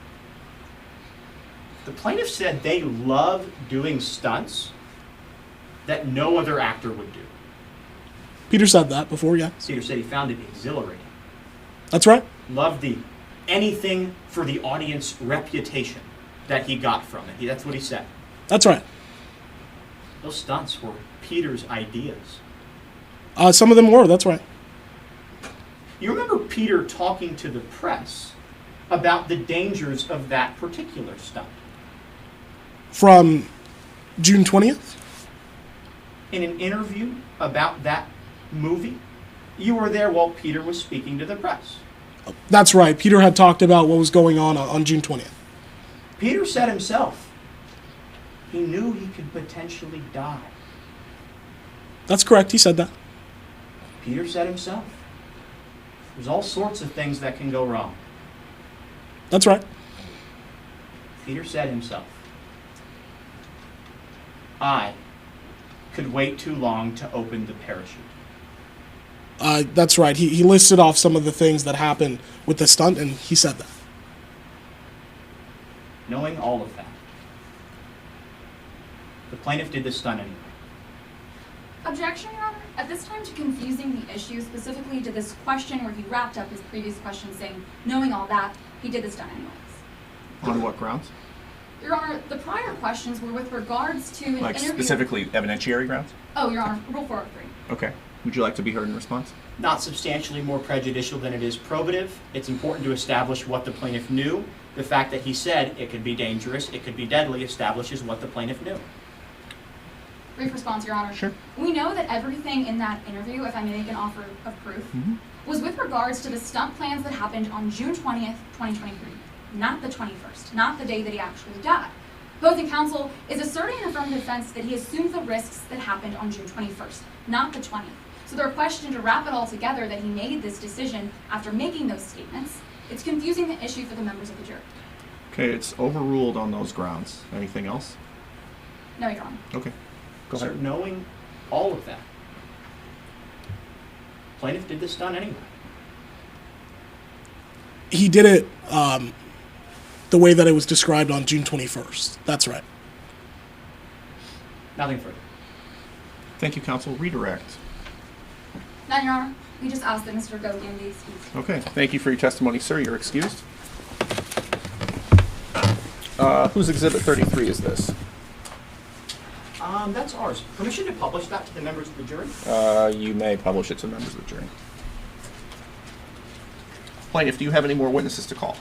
Speaker 1: The plaintiff said they love doing stunts that no other actor would do.
Speaker 5: Peter said that before, yeah.
Speaker 1: Peter said he found it exhilarating.
Speaker 5: That's right.
Speaker 1: Loved the anything for the audience reputation that he got from it. That's what he said.
Speaker 5: That's right.
Speaker 1: Those stunts were Peter's ideas.
Speaker 5: Some of them were, that's right.
Speaker 1: You remember Peter talking to the press about the dangers of that particular stunt?
Speaker 5: From June 20th?
Speaker 1: In an interview about that movie, you were there while Peter was speaking to the press.
Speaker 5: That's right. Peter had talked about what was going on June 20th.
Speaker 1: Peter said himself, he knew he could potentially die.
Speaker 5: That's correct. He said that.
Speaker 1: Peter said himself, there's all sorts of things that can go wrong.
Speaker 5: That's right.
Speaker 1: Peter said himself, I could wait too long to open the parachute.
Speaker 5: That's right. He listed off some of the things that happened with the stunt, and he said that.
Speaker 1: Knowing all of that, the plaintiff did the stunt anyway.
Speaker 4: Objection, Your Honor. At this time to confusing the issue, specifically to this question where he wrapped up his previous question saying, knowing all that, he did this stunt anyways.
Speaker 3: On what grounds?
Speaker 4: Your Honor, the prior questions were with regards to an
Speaker 3: Like
Speaker 4: interview.
Speaker 3: specifically evidentiary grounds?
Speaker 4: Oh, Your Honor, Rule 403.
Speaker 3: Okay. Would you like to be heard in response?
Speaker 1: Not substantially more prejudicial than it is probative. It's important to establish what the plaintiff knew. The fact that he said it could be dangerous, it could be deadly, establishes what the plaintiff knew.
Speaker 4: Brief response, Your Honor.
Speaker 3: Sure.
Speaker 4: We know that everything in that interview, if I may make an offer of proof, was with regards to the stunt plans that happened on June 20th, 2023. not the 21st, not the day that he actually died. Opposing counsel is asserting an affirmative defense that he assumed the risks that happened on June 21st, not the 20th. So their question to wrap it all together that he made this decision after making those statements, it's confusing the issue for the members of the jury.
Speaker 3: Okay, it's overruled on those grounds. Anything else?
Speaker 4: No, Your Honor.
Speaker 3: Okay, go
Speaker 1: Sir,
Speaker 3: ahead.
Speaker 1: knowing all of that, plaintiff did this stunt anyway.
Speaker 5: He did it the way that it was described on June 21st. That's right.
Speaker 1: Nothing further.
Speaker 3: Thank you, counsel. Redirect.
Speaker 4: None, Your Honor. We just asked that Mr. Gogan be excused.
Speaker 3: Okay, thank you for your testimony, sir. You're excused. Whose Exhibit 33 is this?
Speaker 1: That's ours. Permission to publish that to the members of the jury?
Speaker 3: You may publish it to members of the jury. Plaintiff, do you have any more witnesses to call?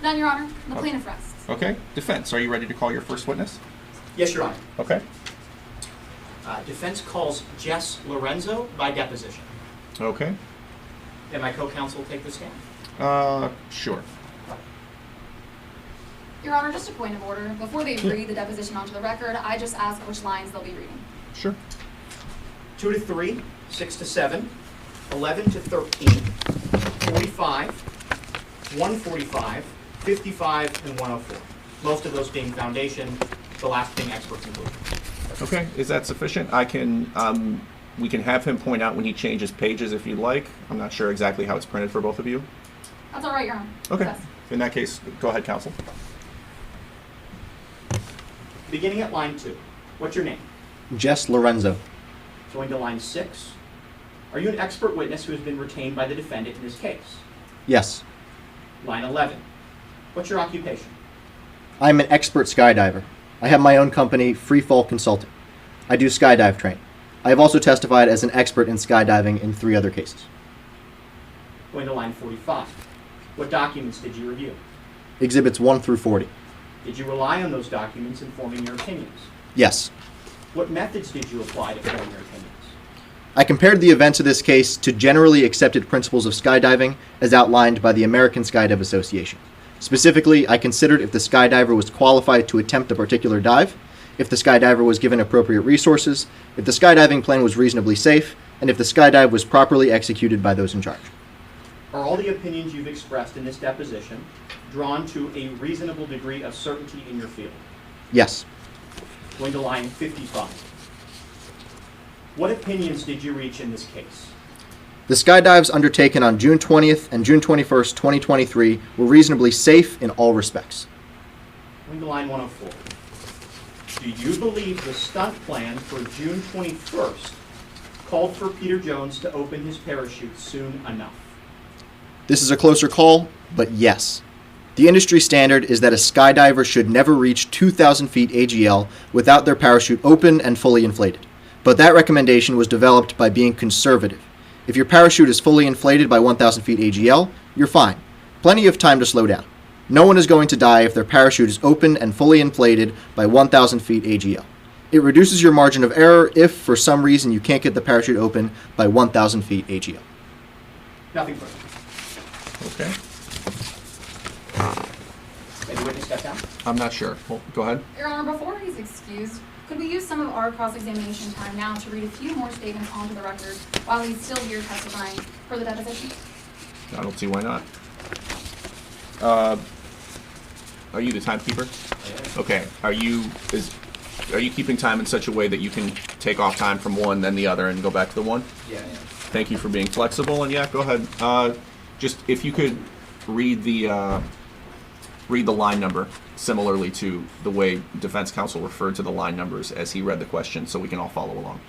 Speaker 4: None, Your Honor. The
Speaker 3: Okay.
Speaker 4: plaintiff rests.
Speaker 3: Okay. Defense, are you ready to call your first witness?
Speaker 1: Yes, Your Honor.
Speaker 3: Okay.
Speaker 1: Defense calls Jess Lorenzo by deposition.
Speaker 3: Okay.
Speaker 1: And my co-counsel take the stand.
Speaker 3: Sure.
Speaker 4: Your Honor, just a point of order. Before they read the deposition onto the record, I just ask which lines they'll be reading.
Speaker 3: Sure.
Speaker 1: 2 to 3, 6 to 7, 11 to 13, 45, 145, 55, and 104. Most of those being foundation, the last being expert conclusion.
Speaker 3: Okay, is that sufficient? I can, we can have him point out when he changes pages if you'd like. I'm not sure exactly how it's printed for both of you.
Speaker 4: That's all right, Your Honor.
Speaker 3: Okay.
Speaker 4: Yes.
Speaker 3: In that case, go ahead, counsel.
Speaker 1: Beginning at line 2, what's your name?
Speaker 7: Jess Lorenzo.
Speaker 1: Going to line 6, are you an expert witness who has been retained by the defendant in this case?
Speaker 7: Yes.
Speaker 1: Line 11, what's your occupation?
Speaker 7: I am an expert skydiver. I have my own company, Freefall Consulting. I do skydive training. I have also testified as an expert in skydiving in 3 other cases.
Speaker 1: Going to line 45, what documents did you review?
Speaker 7: Exhibits 1 through 40.
Speaker 1: Did you rely on those documents in forming your opinions?
Speaker 7: Yes.
Speaker 1: What methods did you apply to form your opinions?
Speaker 7: I compared the events of this case to generally accepted principles of skydiving as outlined by the American Skydive Association. Specifically, I considered if the skydiver was qualified to attempt a particular dive, if the skydiver was given appropriate resources, if the skydiving plan was reasonably safe, and if the skydive was properly executed by those in charge.
Speaker 1: Are all the opinions you've expressed in this deposition drawn to a reasonable degree of certainty in your field?
Speaker 7: Yes.
Speaker 1: Going to line 55. What opinions did you reach in this case?
Speaker 7: The skydives undertaken on June 20th and June 21st, 2023 were reasonably safe in all respects.
Speaker 1: Going to line 104. Do you believe the stunt plan for June 21st called for Peter Jones to open his parachute soon enough?
Speaker 7: This is a closer call, but yes. The industry standard is that a skydiver should never reach 2,000 feet AGL without their parachute open and fully inflated. But that recommendation was developed by being conservative. If your parachute is fully inflated by 1,000 feet AGL, you're fine. Plenty of time to slow down. No one is going to die if their parachute is open and fully inflated by 1,000 feet AGL. It reduces your margin of error if, for some reason, you can't get the parachute open by 1,000 feet AGL.
Speaker 1: Nothing further.
Speaker 3: Okay.
Speaker 1: May the witness step down?
Speaker 3: I'm not sure. Well, go ahead.
Speaker 4: Your Honor, before he's excused, could we use some of our cross-examination time now to read a few more statements onto the record while he's still here testifying for the deposition?
Speaker 3: I don't see why not. Are you the timekeeper? Okay. Are you keeping time in such a way that you can take off time from one, then the other, and go back to the one?
Speaker 1: Yeah.
Speaker 3: Thank you for being flexible, and yeah, go ahead. Just if you could read the line number similarly to the way defense counsel referred to the line numbers as he read the question, so we can all follow along.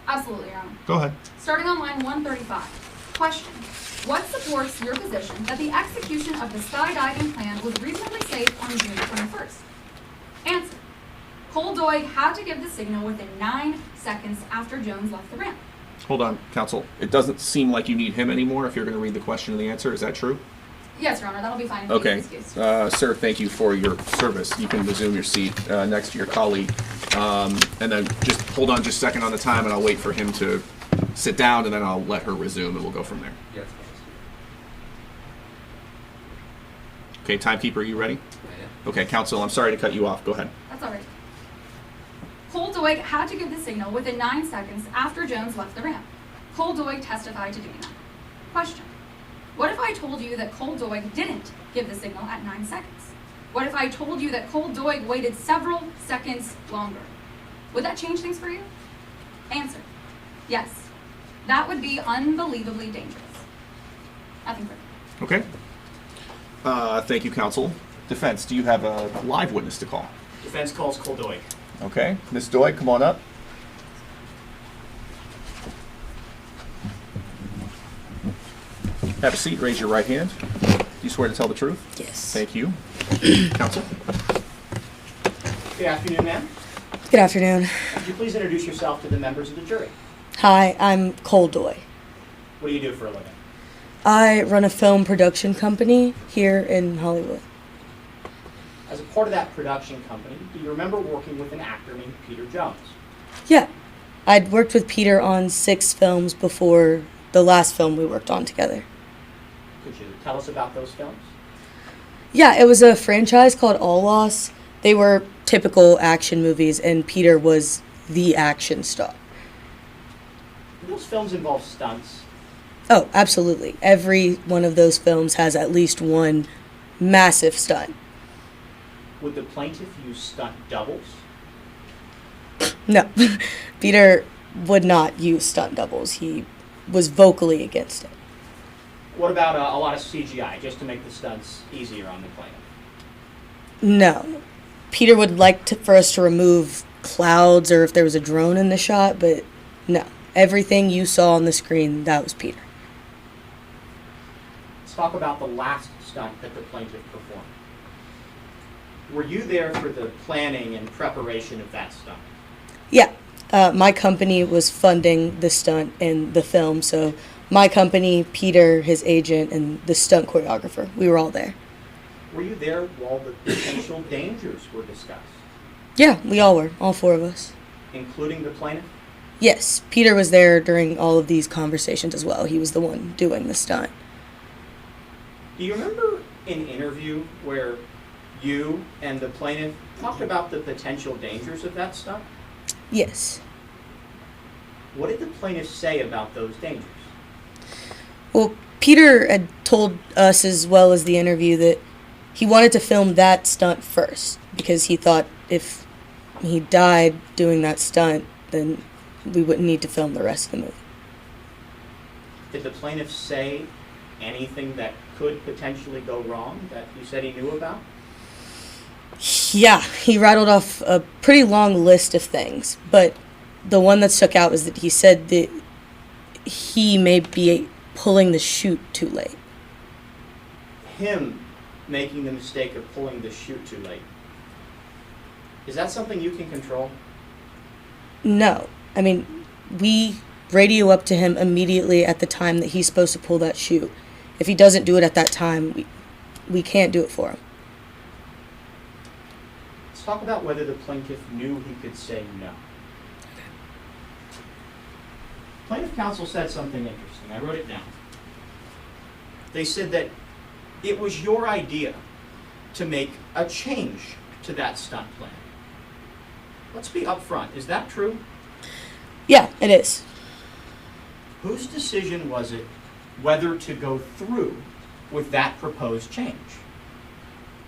Speaker 4: Absolutely, Your Honor.
Speaker 3: Go ahead.
Speaker 4: Starting on line 135. Question. What supports your position that the execution of the skydiving plan was reasonably safe on June 21st? Answer. Cole Doig had to give the signal within 9 seconds after Jones left the ramp.
Speaker 3: Hold on, counsel. It doesn't seem like you need him anymore if you're going to read the question and the answer. Is that true?
Speaker 4: Yes, Your Honor, that'll be fine if
Speaker 3: Okay.
Speaker 4: he's excused.
Speaker 3: Sir, thank you for your service. You can resume your seat next to your colleague. And then just hold on just a second on the time, and I'll wait for him to sit down, and then I'll let her resume, and we'll go from there.
Speaker 1: Yes.
Speaker 3: Okay, timekeeper, are you ready? Okay, counsel, I'm sorry to cut you off. Go ahead.
Speaker 4: That's all right. Cole Doig had to give the signal within 9 seconds after Jones left the ramp. Cole Doig testified to doing that. Question. What if I told you that Cole Doig didn't give the signal at 9 seconds? What if I told you that Cole Doig waited several seconds longer? Would that change things for you? Answer. Yes. That would be unbelievably dangerous. Nothing further.
Speaker 3: Okay. Thank you, counsel. Defense, do you have a live witness to call?
Speaker 1: Defense calls Cole Doig.
Speaker 3: Okay. Ms. Doig, come on up. Have a seat. Raise your right hand. Do you swear to tell the truth?
Speaker 8: Yes.
Speaker 3: Thank you. Counsel?
Speaker 1: Good afternoon, ma'am.
Speaker 8: Good afternoon.
Speaker 1: Would you please introduce yourself to the members of the jury?
Speaker 8: Hi, I'm Cole Doig.
Speaker 1: What do you do for a living?
Speaker 8: I run a film production company here in Hollywood.
Speaker 1: As a part of that production company, do you remember working with an actor named Peter Jones?
Speaker 8: Yeah, I'd worked with Peter on 6 films before the last film we worked on together.
Speaker 1: Could you tell us about those films?
Speaker 8: Yeah, it was a franchise called All Loss. They were typical action movies, and Peter was the action star.
Speaker 1: Do those films involve stunts?
Speaker 8: Oh, absolutely. Every one of those films has at least one massive stunt.
Speaker 1: Would the plaintiff use stunt doubles?
Speaker 8: No, Peter would not use stunt doubles. He was vocally against it.
Speaker 1: What about a lot of CGI, just to make the stunts easier on the plaintiff?
Speaker 8: No. Peter would like for us to remove clouds or if there was a drone in the shot, but no. Everything you saw on the screen, that was Peter.
Speaker 1: Let's talk about the last stunt that the plaintiff performed. Were you there for the planning and preparation of that stunt?
Speaker 8: Yeah. My company was funding the stunt in the film, so my company, Peter, his agent, and the stunt choreographer, we were all there.
Speaker 1: Were you there while the potential dangers were discussed,
Speaker 8: Yeah, we all were, all 4 of us.
Speaker 1: including the plaintiff?
Speaker 8: Yes, Peter was there during all of these conversations as well. He was the one doing the stunt.
Speaker 1: Do you remember an interview where you and the plaintiff talked about the potential dangers of that stunt?
Speaker 8: Yes.
Speaker 1: What did the plaintiff say about those dangers?
Speaker 8: Well, Peter had told us as well as the interview that he wanted to film that stunt first because he thought if he died doing that stunt, then we wouldn't need to film the rest of the movie.
Speaker 1: Did the plaintiff say anything that could potentially go wrong that you said he knew about?
Speaker 8: Yeah, he rattled off a pretty long list of things, but the one that stuck out was that he said that he may be pulling the chute too late.
Speaker 1: Him making the mistake of pulling the chute too late. Is that something you can control?
Speaker 8: No. I mean, we radio up to him immediately at the time that he's supposed to pull that chute. If he doesn't do it at that time, we can't do it for him.
Speaker 1: Let's talk about whether the plaintiff knew he could say no. Plaintiff counsel said something interesting. I wrote it down. They said that it was your idea to make a change to that stunt plan. Let's be upfront. Is that true?
Speaker 8: Yeah, it is.
Speaker 1: Whose decision was it whether to go through with that proposed change?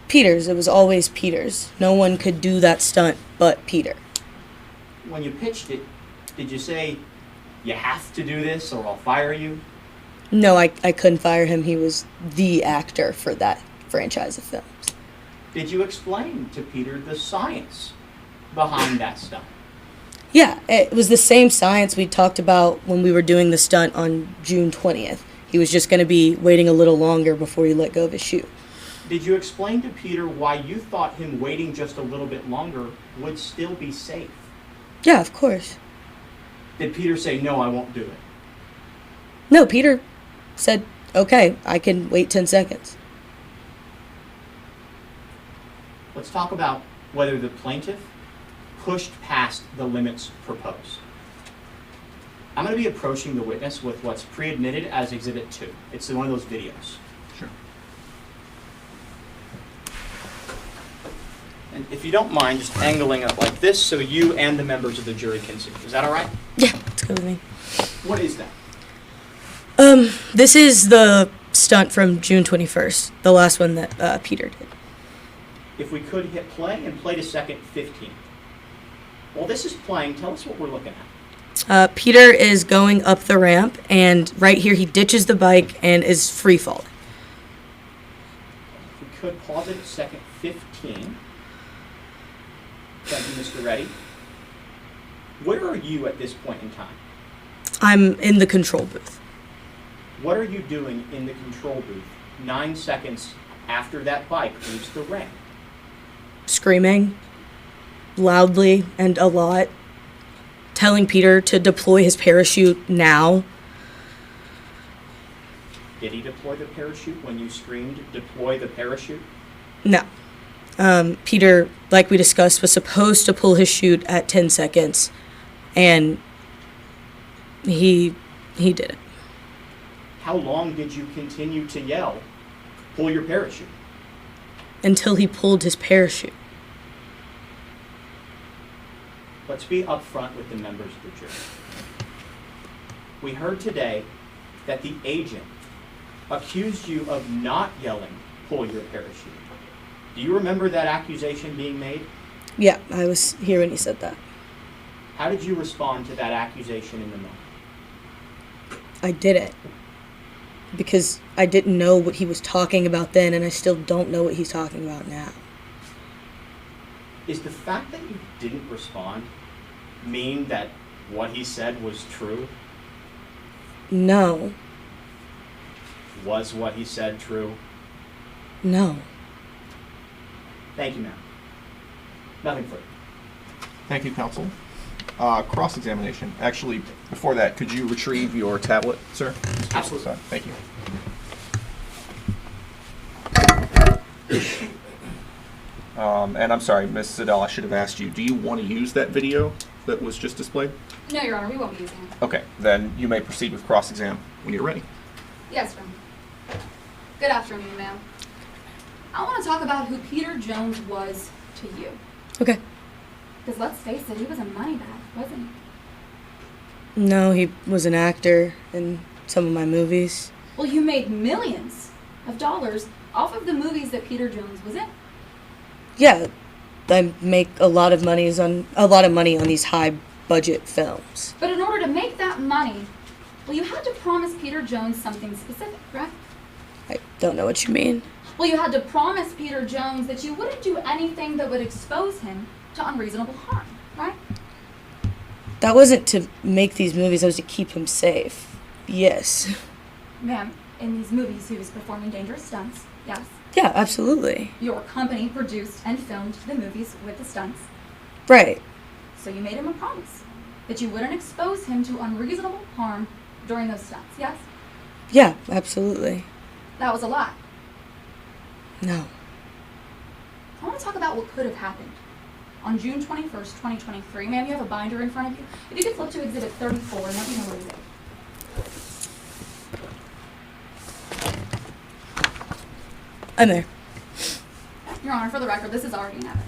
Speaker 8: Peter's. It was always Peter's. No one could do that stunt but Peter.
Speaker 1: When you pitched it, did you say, you have to do this or I'll fire you?
Speaker 8: No, I couldn't fire him. He was the actor for that franchise of films.
Speaker 1: Did you explain to Peter the science behind that stunt?
Speaker 8: Yeah, it was the same science we talked about when we were doing the stunt on June 20th. He was just going to be waiting a little longer before he let go of his chute.
Speaker 1: Did you explain to Peter why you thought him waiting just a little bit longer would still be safe?
Speaker 8: Yeah, of course.
Speaker 1: Did Peter say, no, I won't do it?
Speaker 8: No, Peter said, okay, I can wait 10 seconds.
Speaker 1: Let's talk about whether the plaintiff pushed past the limits proposed. I'm going to be approaching the witness with what's pre-admitted as Exhibit 2. It's one of those videos.
Speaker 3: Sure.
Speaker 1: And if you don't mind, just angling it like this so you and the members of the jury can see. Is that all right?
Speaker 8: Yeah, it's good with me.
Speaker 1: What is that?
Speaker 8: This is the stunt from June 21st, the last one that Peter did.
Speaker 1: If we could hit play and play to second 15. While this is playing, tell us what we're looking at.
Speaker 8: Peter is going up the ramp, and right here he ditches the bike and is free falling.
Speaker 1: If we could pause it at second 15. Thank you, Mr. Reddy. Where are you at this point in time?
Speaker 8: I'm in the control booth.
Speaker 1: What are you doing in the control booth 9 seconds after that bike leaves the ramp?
Speaker 8: Screaming loudly and a lot, telling Peter to deploy his parachute now.
Speaker 1: Did he deploy the parachute when you screamed, deploy the parachute?
Speaker 8: No. Peter, like we discussed, was supposed to pull his chute at 10 seconds, and he didn't.
Speaker 1: How long did you continue to yell, pull your parachute?
Speaker 8: Until he pulled his parachute.
Speaker 1: Let's be upfront with the members of the jury. We heard today that the agent accused you of not yelling, pull your parachute. Do you remember that accusation being made?
Speaker 8: Yeah, I was here when he said that.
Speaker 1: How did you respond to that accusation in the moment?
Speaker 8: I didn't. Because I didn't know what he was talking about then, and I still don't know what he's talking about now.
Speaker 1: Is the fact that you didn't respond mean that what he said was true?
Speaker 8: No.
Speaker 1: Was what he said true?
Speaker 8: No.
Speaker 1: Thank you, ma'am. Nothing further.
Speaker 3: Thank you, counsel. Cross-examination. Actually, before that, could you retrieve your tablet, sir?
Speaker 1: Absolutely.
Speaker 3: Thank you. And I'm sorry, Ms. Zedell, I should have asked you, do you want to use that video that was just displayed?
Speaker 4: No, Your Honor, we won't be using it.
Speaker 3: Okay, then you may proceed with cross-exam when you're ready.
Speaker 4: Yes, ma'am. Good afternoon, ma'am. I want to talk about who Peter Jones was to you.
Speaker 8: Okay.
Speaker 4: Because let's face it, he was a money bag, wasn't he?
Speaker 8: No, he was an actor in some of my movies.
Speaker 4: Well, you made millions of dollars off of the movies that Peter Jones was in.
Speaker 8: Yeah, I make a lot of money on these high budget films.
Speaker 4: But in order to make that money, well, you had to promise Peter Jones something specific, right?
Speaker 8: I don't know what you mean.
Speaker 4: Well, you had to promise Peter Jones that you wouldn't do anything that would expose him to unreasonable harm, right?
Speaker 8: That wasn't to make these movies, that was to keep him safe. Yes.
Speaker 4: Ma'am, in these movies, he was performing dangerous stunts, yes.
Speaker 8: Yeah, absolutely.
Speaker 4: Your company produced and filmed the movies with the stunts.
Speaker 8: Right.
Speaker 4: So you made him a promise that you wouldn't expose him to unreasonable harm during those stunts, yes?
Speaker 8: Yeah, absolutely.
Speaker 4: That was a lie.
Speaker 8: No.
Speaker 4: I want to talk about what could have happened. On June 21st, 2023, ma'am, you have a binder in front of you. If you could flip to Exhibit 34 and let me know what it is.
Speaker 8: I'm there.
Speaker 4: Your Honor, for the record, this is already in evidence.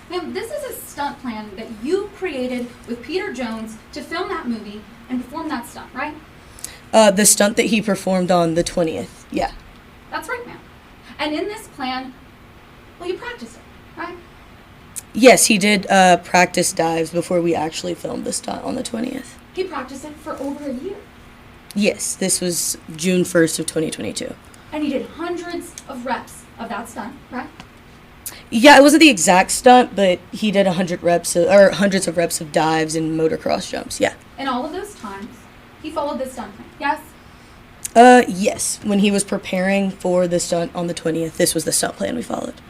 Speaker 4: Ma'am, this is a stunt plan that you created with Peter Jones to film that movie and perform that stunt, right?
Speaker 8: The stunt that he performed on the 20th, yeah.
Speaker 4: That's right, ma'am. And in this plan, well, you practiced it, right?
Speaker 8: Yes, he did practice dives before we actually filmed the stunt on the 20th.
Speaker 4: He practiced it for over a year.
Speaker 8: Yes, this was June 1st of 2022.
Speaker 4: And he did hundreds of reps of that stunt, right?
Speaker 8: Yeah, it wasn't the exact stunt, but he did hundreds of reps of dives and motocross jumps, yeah.
Speaker 4: And all of those times, he followed this stunt plan, yes?
Speaker 8: Yes. When he was preparing for the stunt on the 20th, this was the stunt plan we followed.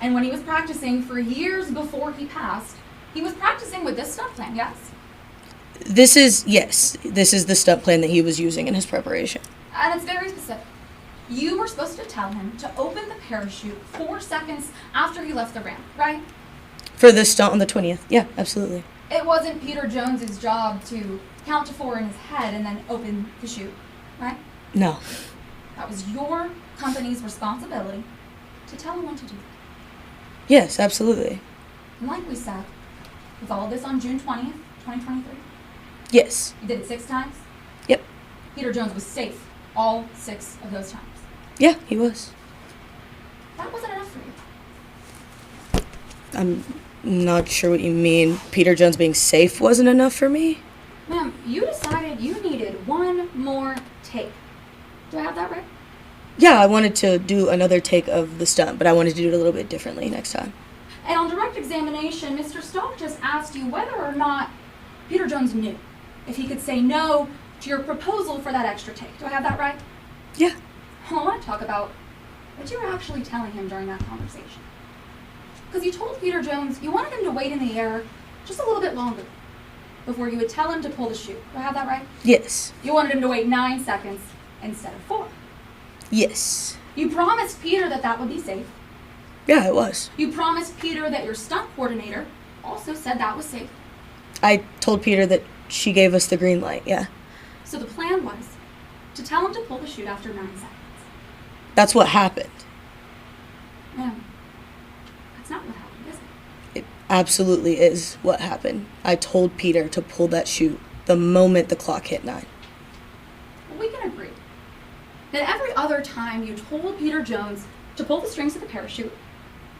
Speaker 4: And when he was practicing for years before he passed, he was practicing with this stunt plan, yes?
Speaker 8: This is the stunt plan that he was using in his preparation.
Speaker 4: And it's very specific. You were supposed to tell him to open the parachute 4 seconds after he left the ramp, right?
Speaker 8: For the stunt on the 20th, yeah, absolutely.
Speaker 4: It wasn't Peter Jones's job to count to 4 in his head and then open the chute, right?
Speaker 8: No.
Speaker 4: That was your company's responsibility to tell him what to do.
Speaker 8: Yes, absolutely.
Speaker 4: And like we said, with all of this on June 20th, 2023,
Speaker 8: Yes.
Speaker 4: you did it 6 times.
Speaker 8: Yep.
Speaker 4: Peter Jones was safe all 6 of those times.
Speaker 8: Yeah, he was.
Speaker 4: That wasn't enough for you.
Speaker 8: I'm not sure what you mean. Peter Jones being safe wasn't enough for me?
Speaker 4: Ma'am, you decided you needed one more take. Do I have that right?
Speaker 8: Yeah, I wanted to do another take of the stunt, but I wanted to do it a little bit differently next time.
Speaker 4: And on direct examination, Mr. Stock just asked you whether or not Peter Jones knew if he could say no to your proposal for that extra take. Do I have that right?
Speaker 8: Yeah.
Speaker 4: Well, I want to talk about what you were actually telling him during that conversation. Because you told Peter Jones you wanted him to wait in the air just a little bit longer before you would tell him to pull the chute. Do I have that right?
Speaker 8: Yes.
Speaker 4: You wanted him to wait 9 seconds instead of 4.
Speaker 8: Yes.
Speaker 4: You promised Peter that that would be safe.
Speaker 8: Yeah, it was.
Speaker 4: You promised Peter that your stunt coordinator also said that was safe.
Speaker 8: I told Peter that she gave us the green light, yeah.
Speaker 4: So the plan was to tell him to pull the chute after 9 seconds.
Speaker 8: That's what happened.
Speaker 4: Ma'am, that's not what happened, is it?
Speaker 8: It absolutely is what happened. I told Peter to pull that chute the moment the clock hit 9.
Speaker 4: Well, we can agree that every other time you told Peter Jones to pull the strings of the parachute,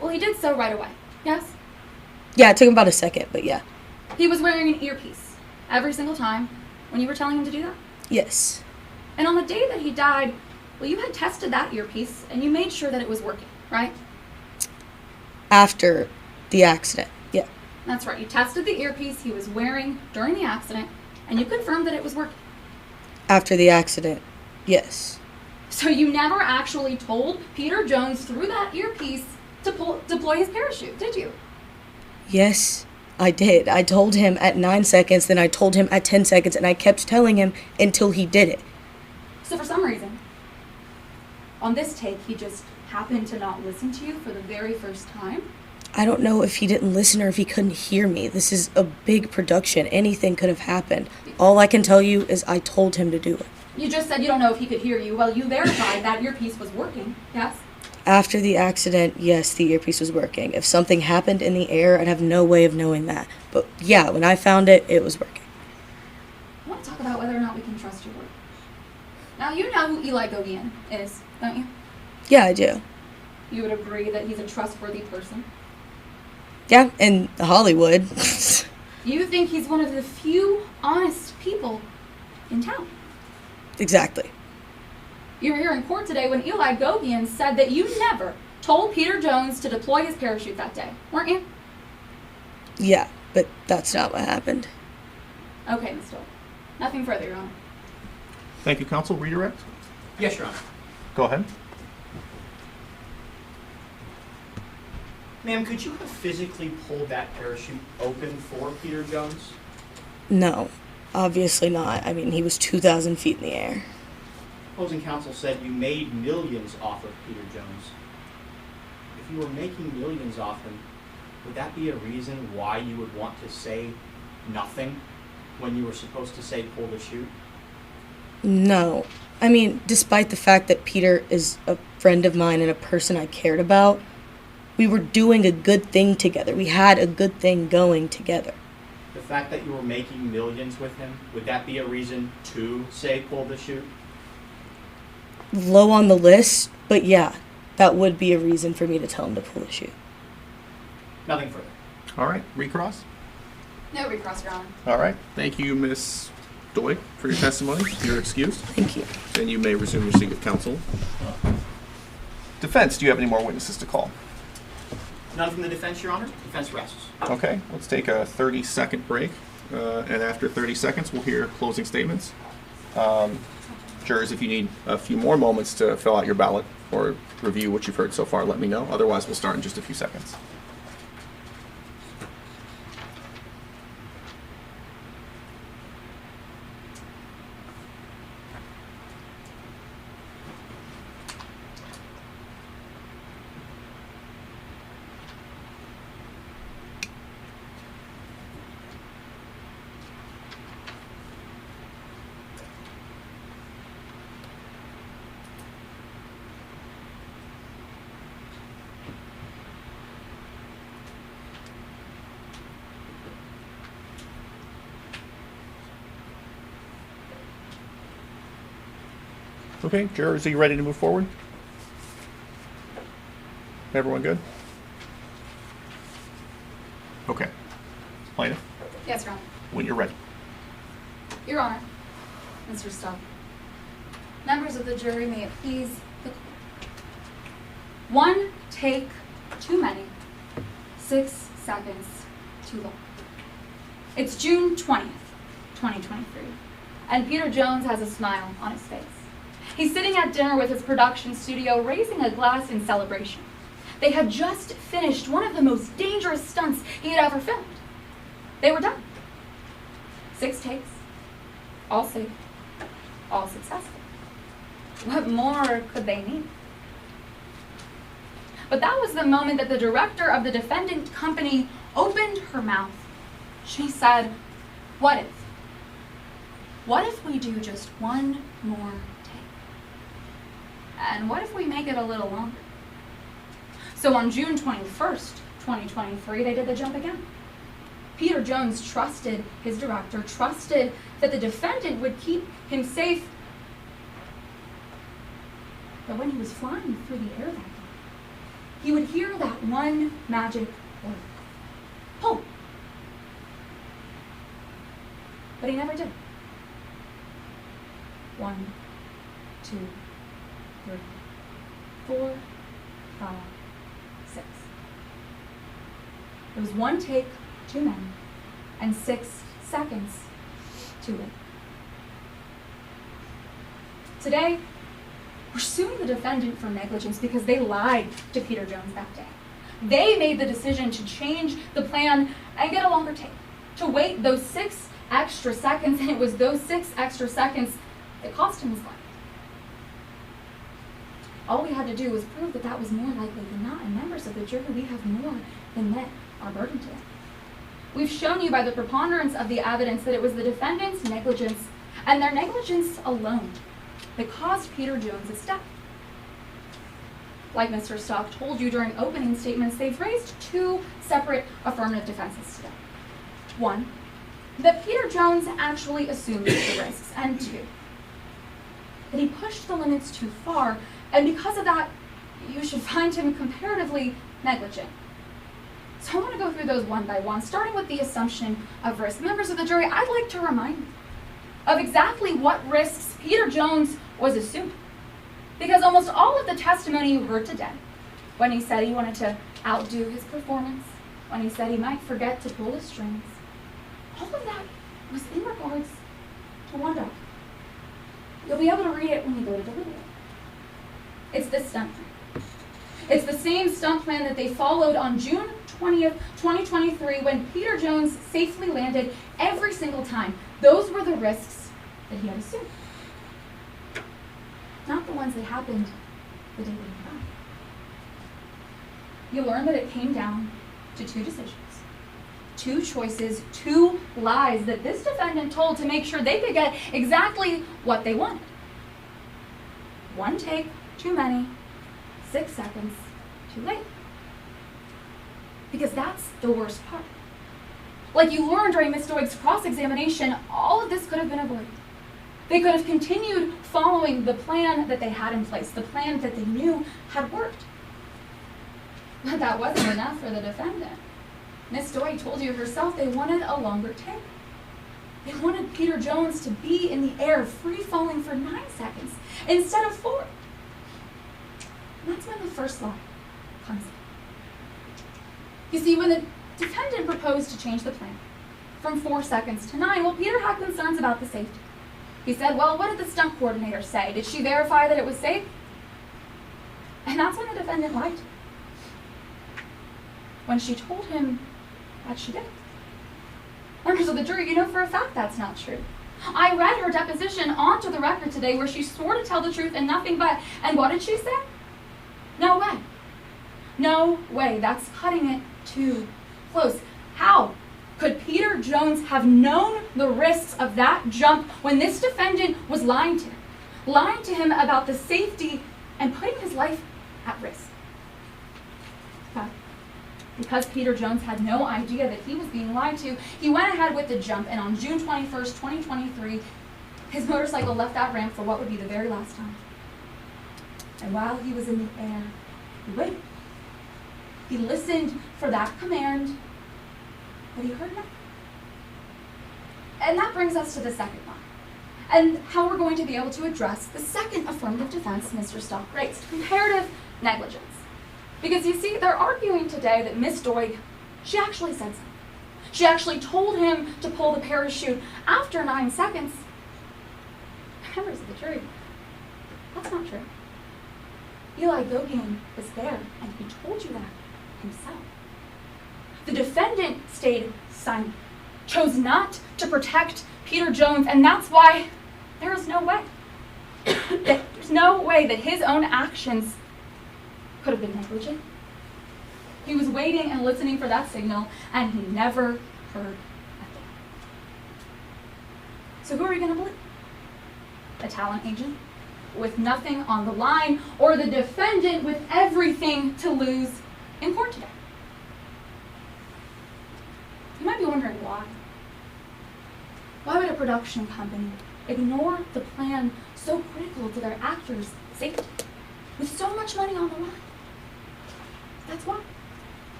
Speaker 4: well, he did so right away, yes?
Speaker 8: Yeah, it took him about a second, but yeah.
Speaker 4: He was wearing an earpiece every single time when you were telling him to do that?
Speaker 8: Yes.
Speaker 4: And on the day that he died, well, you had tested that earpiece and you made sure that it was working, right?
Speaker 8: After the accident, yeah.
Speaker 4: That's right. You tested the earpiece he was wearing during the accident and you confirmed that it was working.
Speaker 8: After the accident, yes.
Speaker 4: So you never actually told Peter Jones through that earpiece to deploy his parachute, did you?
Speaker 8: Yes, I did. I told him at 9 seconds, then I told him at 10 seconds, and I kept telling him until he did it.
Speaker 4: So for some reason, on this take, he just happened to not listen to you for the very first time?
Speaker 8: I don't know if he didn't listen or if he couldn't hear me. This is a big production. Anything could have happened. All I can tell you is I told him to do it.
Speaker 4: You just said you don't know if he could hear you. Well, you verified that earpiece was working, yes?
Speaker 8: After the accident, yes, the earpiece was working. If something happened in the air, I'd have no way of knowing that. But yeah, when I found it, it was working.
Speaker 4: I want to talk about whether or not we can trust your word. Now, you know who Eli Gogian is, don't you?
Speaker 8: Yeah, I do.
Speaker 4: You would agree that he's a trustworthy person?
Speaker 8: Yeah, in Hollywood.
Speaker 4: You think he's one of the few honest people in town?
Speaker 8: Exactly.
Speaker 4: You were here in court today when Eli Gogian said that you never told Peter Jones to deploy his parachute that day, weren't you?
Speaker 8: Yeah, but that's not what happened.
Speaker 4: Okay, Ms. Stoll. Nothing further, Your Honor.
Speaker 3: Thank you, counsel. Redirect.
Speaker 1: Yes, Your Honor.
Speaker 3: Go ahead.
Speaker 1: Ma'am, could you have physically pulled that parachute open for Peter Jones?
Speaker 8: No, obviously not. I mean, he was 2,000 feet in the air.
Speaker 1: Opposing counsel said you made millions off of Peter Jones. If you were making millions off him, would that be a reason why you would want to say nothing when you were supposed to say pull the chute?
Speaker 8: No. I mean, despite the fact that Peter is a friend of mine and a person I cared about, we were doing a good thing together. We had a good thing going together.
Speaker 1: The fact that you were making millions with him, would that be a reason to say pull the chute?
Speaker 8: Low on the list, but yeah, that would be a reason for me to tell him to pull the chute.
Speaker 1: Nothing further.
Speaker 3: All right. Recross.
Speaker 4: No recross, Your Honor.
Speaker 3: All right. Thank you, Miss Doig, for your testimony. You're excused.
Speaker 8: Thank you.
Speaker 3: Then you may resume your seat of counsel. Defense, do you have any more witnesses to call?
Speaker 1: None from the defense, Your Honor. Defense rests.
Speaker 3: Okay, let's take a 30-second break. And after 30 seconds, we'll hear closing statements. Jurors, if you need a few more moments to fill out your ballot or review what you've heard so far, let me know. Otherwise, we'll start in just a few seconds. Okay, jurors, are you ready to move forward? Everyone good? Okay. Plaintiff,
Speaker 4: Yes, Your Honor.
Speaker 3: when you're ready.
Speaker 4: Your Honor, Mr. Stubb. Members of the jury, may it please the court. One take too many, 6 seconds too long. It's June 20th, 2023, and Peter Jones has a smile on his face. He's sitting at dinner with his production studio, raising a glass in celebration. They had just finished one of the most dangerous stunts he had ever filmed. They were done. 6 takes, all safe, all successful. What more could they need? But that was the moment that the director of the defendant company opened her mouth. She said, "What if? What if we do just one more take? And what if we make it a little longer?" So on June 21st, 2023, they did the jump again. Peter Jones trusted his director, trusted that the defendant would keep him safe. But when he was flying through the air that day, he would hear that one magic word, pull. But he never did. 1, 2, 3, 4, 5, 6. It was 1 take too many and 6 seconds too late. Today, we're suing the defendant for negligence because they lied to Peter Jones that day. They made the decision to change the plan and get a longer take, to wait those 6 extra seconds, and it was those 6 extra seconds that cost him his life. All we had to do was prove that that was more likely than not, and members of the jury, we have more than met our burden today. We've shown you by the preponderance of the evidence that it was the defendant's negligence, and their negligence alone, that caused Peter Jones' death. Like Mr. Stock told you during opening statements, they've raised 2 separate affirmative defenses today. 1, that Peter Jones actually assumed the risks, and 2, that he pushed the limits too far, and because of that, you should find him comparatively negligent. So I want to go through those one by one, starting with the assumption of risk. Members of the jury, I'd like to remind you of exactly what risks Peter Jones was assuming. Because almost all of the testimony you heard today, when he said he wanted to outdo his performance, when he said he might forget to pull his strings, all of that was in regards to one document. You'll be able to read it when you go to deliberate. It's this stunt plan. It's the same stunt plan that they followed on June 20th, 2023, when Peter Jones safely landed every single time. Those were the risks that he had assumed. Not the ones that happened the day that he died. You learn that it came down to 2 decisions, 2 choices, 2 lies that this defendant told to make sure they could get exactly what they wanted. 1 take too many, 6 seconds too late. Because that's the worst part. Like you learned during Ms. Doig's cross-examination, all of this could have been avoided. They could have continued following the plan that they had in place, the plan that they knew had worked. But that wasn't enough for the defendant. Ms. Doig told you herself they wanted a longer take. They wanted Peter Jones to be in the air, free-falling for 9 seconds instead of 4. And that's when the first lie comes in. You see, when the defendant proposed to change the plan from 4 seconds to 9, well, Peter had concerns about the safety. He said, well, what did the stunt coordinator say? Did she verify that it was safe? And that's when the defendant lied to him. When she told him that she did. Members of the jury, you know for a fact that's not true. I read her deposition onto the record today where she swore to tell the truth and nothing but. And what did she say? No way. No way. That's cutting it too close. How could Peter Jones have known the risks of that jump when this defendant was lying to him? Lying to him about the safety and putting his life at risk. But because Peter Jones had no idea that he was being lied to, he went ahead with the jump, and on June 21st, 2023, his motorcycle left that ramp for what would be the very last time. And while he was in the air, he waited. He listened for that command, but he heard nothing. And that brings us to the second line, and how we're going to be able to address the second affirmative defense Mr. Stock raised, comparative negligence. Because you see, they're arguing today that Miss Doig, she actually said something. She actually told him to pull the parachute after 9 seconds. Members of the jury, that's not true. Eli Gogian was there, and he told you that himself. The defendant stayed silent, chose not to protect Peter Jones, and that's why there is no way. There's no way that his own actions could have been negligent. He was waiting and listening for that signal, and he never heard a thing. So who are we going to believe? A talent agent with nothing on the line, or the defendant with everything to lose in court today? You might be wondering why. Why would a production company ignore the plan so critical to their actors' safety with so much money on the line? That's why.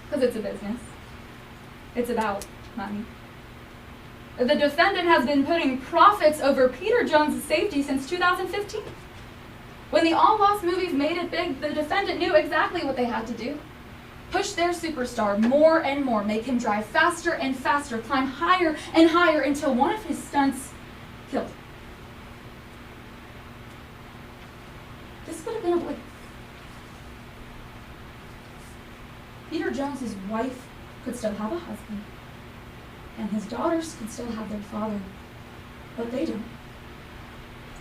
Speaker 4: Because it's a business. It's about money. The defendant has been putting profits over Peter Jones' safety since 2015. When the All Lost movies made it big, the defendant knew exactly what they had to do. Push their superstar more and more, make him drive faster and faster, climb higher and higher until one of his stunts killed him. This would have been a blip. Peter Jones's wife could still have a husband, and his daughters could still have their father, but they don't.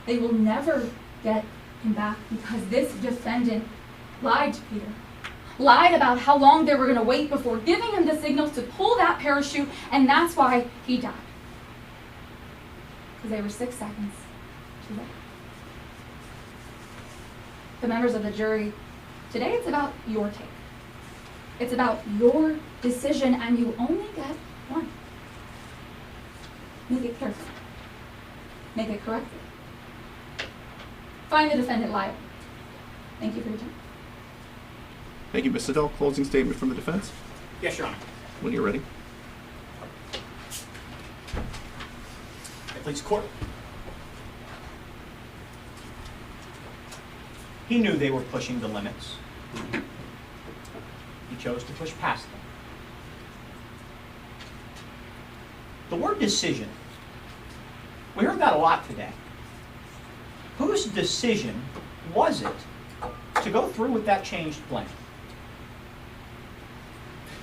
Speaker 4: They will never get him back because this defendant lied to Peter. Lied about how long they were going to wait before giving him the signal to pull that parachute, and that's why he died. Because they were 6 seconds too late. The members of the jury, today it's about your take. It's about your decision, and you only get one. Make it carefully. Make it correctly. Find the defendant liable. Thank you for your time.
Speaker 3: Thank you, Ms. Zedell. Closing statement from the defense.
Speaker 1: Yes, Your Honor.
Speaker 3: When you're ready.
Speaker 1: Please, court. He knew they were pushing the limits. He chose to push past them. The word decision, we heard that a lot today. Whose decision was it to go through with that changed plan?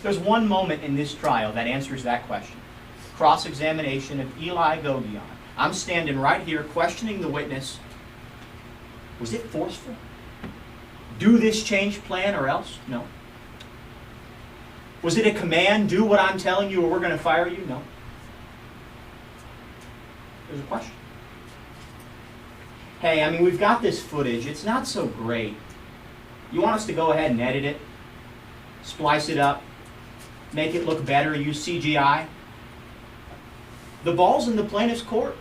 Speaker 1: There's one moment in this trial that answers that question. Cross-examination of Eli Gogian. I'm standing right here questioning the witness. Was it forceful? Do this change plan or else? No. Was it a command, do what I'm telling you or we're going to fire you? No. There's a question. Hey, I mean, we've got this footage. It's not so great. You want us to go ahead and edit it? Splice it up? Make it look better? Use CGI? The ball's in the plaintiff's court.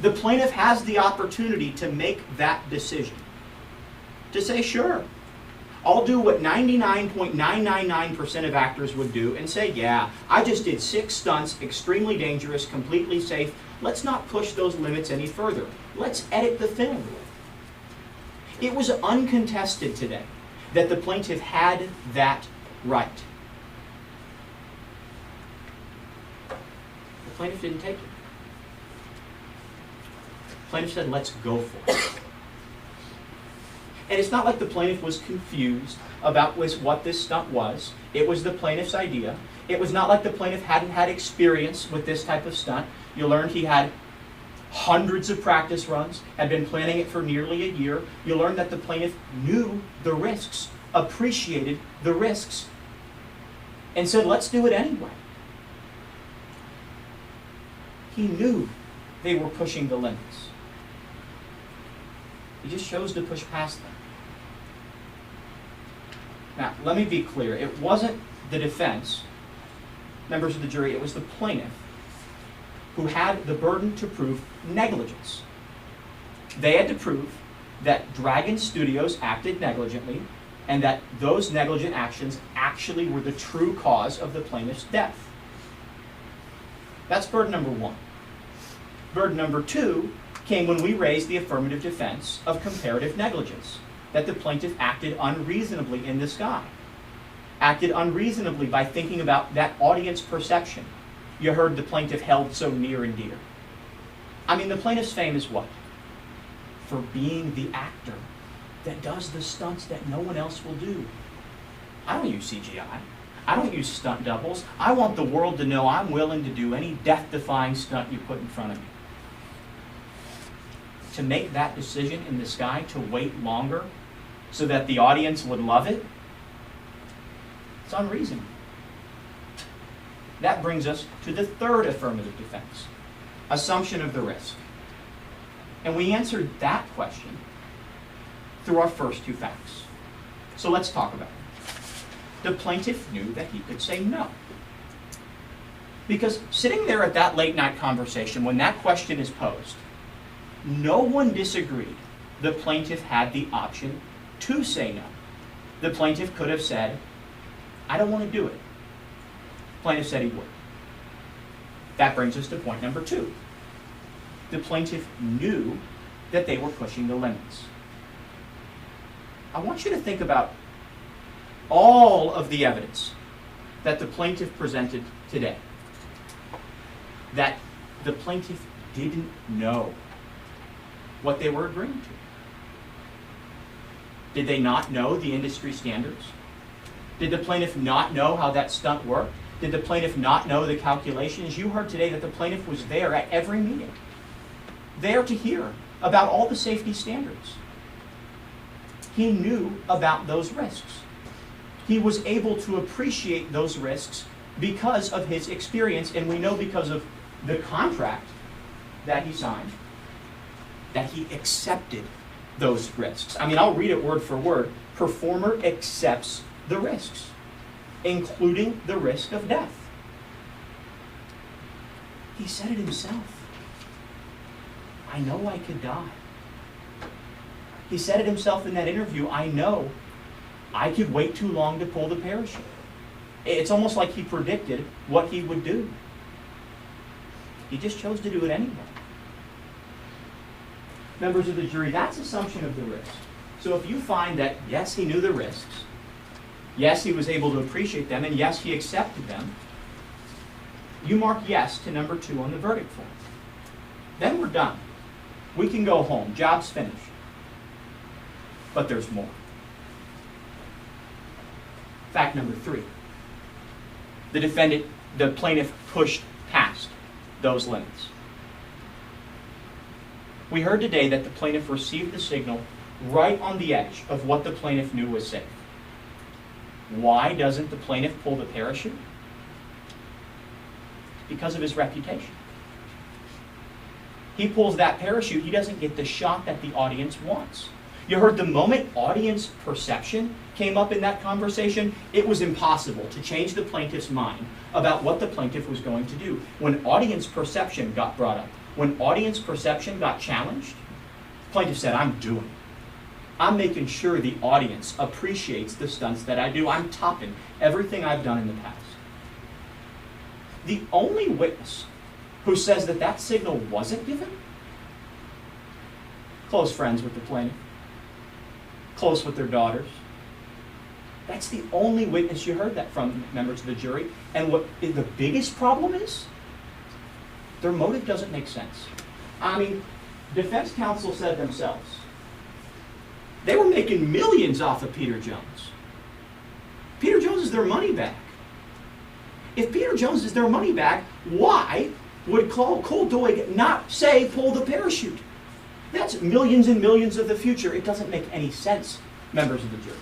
Speaker 1: The plaintiff has the opportunity to make that decision. To say, sure, I'll do what 99.999% of actors would do and say, yeah, I just did 6 stunts, extremely dangerous, completely safe. Let's not push those limits any further. Let's edit the film. It was uncontested today that the plaintiff had that right. The plaintiff didn't take it. The plaintiff said, let's go for it. And it's not like the plaintiff was confused about what this stunt was. It was the plaintiff's idea. It was not like the plaintiff hadn't had experience with this type of stunt. You learned he had hundreds of practice runs, had been planning it for nearly a year. You learned that the plaintiff knew the risks, appreciated the risks, and said, let's do it anyway. He knew they were pushing the limits. He just chose to push past them. Now, let me be clear. It wasn't the defense, members of the jury, it was the plaintiff who had the burden to prove negligence. They had to prove that Dragon Studios acted negligently and that those negligent actions actually were the true cause of the plaintiff's death. That's burden number one. Burden number two came when we raised the affirmative defense of comparative negligence, that the plaintiff acted unreasonably in the sky, acted unreasonably by thinking about that audience perception. You heard the plaintiff held so near and dear. I mean, the plaintiff's fame is what? For being the actor that does the stunts that no one else will do. I don't use CGI. I don't use stunt doubles. I want the world to know I'm willing to do any death-defying stunt you put in front of me. To make that decision in the sky to wait longer so that the audience would love it, it's unreasonable. That brings us to the third affirmative defense, assumption of the risk. And we answered that question through our first two facts. So let's talk about it. The plaintiff knew that he could say no. Because sitting there at that late night conversation when that question is posed, no one disagreed the plaintiff had the option to say no. The plaintiff could have said, I don't want to do it. The plaintiff said he would. That brings us to point number two. The plaintiff knew that they were pushing the limits. I want you to think about all of the evidence that the plaintiff presented today, that the plaintiff didn't know what they were agreeing to. Did they not know the industry standards? Did the plaintiff not know how that stunt worked? Did the plaintiff not know the calculations? You heard today that the plaintiff was there at every meeting, there to hear about all the safety standards. He knew about those risks. He was able to appreciate those risks because of his experience, and we know because of the contract that he signed, that he accepted those risks. I mean, I'll read it word for word. Performer accepts the risks, including the risk of death. He said it himself. I know I could die. He said it himself in that interview. I know I could wait too long to pull the parachute. It's almost like he predicted what he would do. He just chose to do it anyway. Members of the jury, that's assumption of the risk. So if you find that, yes, he knew the risks, yes, he was able to appreciate them, and yes, he accepted them, you mark yes to number 2 on the verdict form. Then we're done. We can go home. Job's finished. But there's more. Fact number 3. The plaintiff pushed past those limits. We heard today that the plaintiff received the signal right on the edge of what the plaintiff knew was safe. Why doesn't the plaintiff pull the parachute? Because of his reputation. He pulls that parachute, he doesn't get the shot that the audience wants. You heard the moment audience perception came up in that conversation, it was impossible to change the plaintiff's mind about what the plaintiff was going to do. When audience perception got brought up, when audience perception got challenged, the plaintiff said, I'm doing it. I'm making sure the audience appreciates the stunts that I do. I'm topping everything I've done in the past. The only witness who says that that signal wasn't given, close friends with the plaintiff, close with their daughters. That's the only witness you heard that from, members of the jury. And what the biggest problem is, their motive doesn't make sense. I mean, defense counsel said themselves, they were making millions off of Peter Jones. Peter Jones is their money back. If Peter Jones is their money back, why would Cole Doig not say pull the parachute? That's millions and millions of the future. It doesn't make any sense, members of the jury.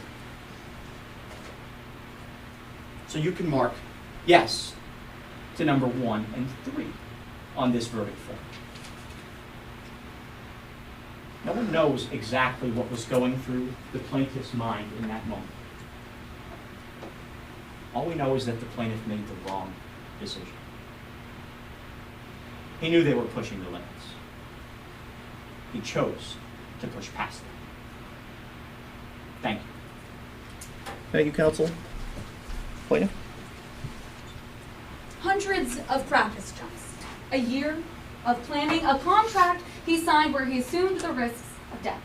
Speaker 1: So you can mark yes to number 1 and 3 on this verdict form. No one knows exactly what was going through the plaintiff's mind in that moment. All we know is that the plaintiff made the wrong decision. He knew they were pushing the limits. He chose to push past them. Thank you.
Speaker 3: Thank you, counsel. Plaintiff?
Speaker 4: Hundreds of practice jumps, a year of planning, a contract he signed where he assumed the risks of death.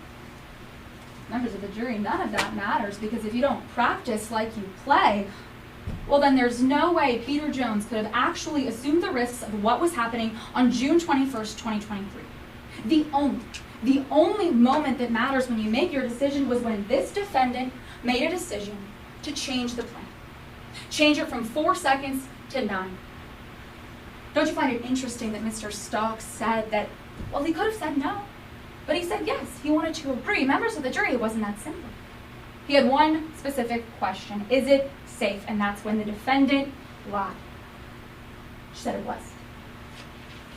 Speaker 4: Members of the jury, none of that matters, because if you don't practice like you play, well, then there's no way Peter Jones could have actually assumed the risks of what was happening on June 21st, 2023. The only moment that matters when you make your decision was when this defendant made a decision to change the plan. Change it from 4 seconds to 9. Don't you find it interesting that Mr. Stokes said that, well, he could have said no, but he said yes, he wanted to agree. Members of the jury, it wasn't that simple. He had one specific question: is it safe? And that's when the defendant lied. She said it was.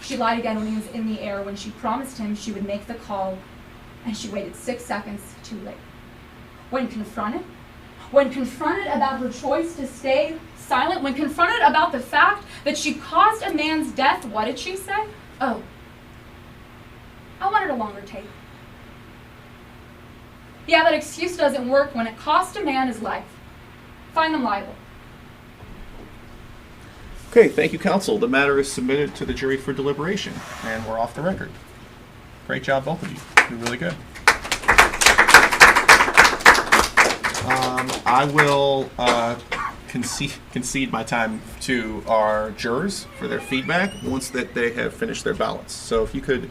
Speaker 4: She lied again when he was in the air, when she promised him she would make the call, and she waited 6 seconds too late. When confronted about her choice to stay silent, when confronted about the fact that she caused a man's death, what did she say? Oh, I wanted a longer tape. Yeah, that excuse doesn't work when it cost a man his life. Find them liable.
Speaker 3: Okay, thank you, counsel. The matter is submitted to the jury for deliberation, and we're off the record. Great job, both of you. You're really good. I will concede my time to our jurors for their feedback once that they have finished their ballots. So if you could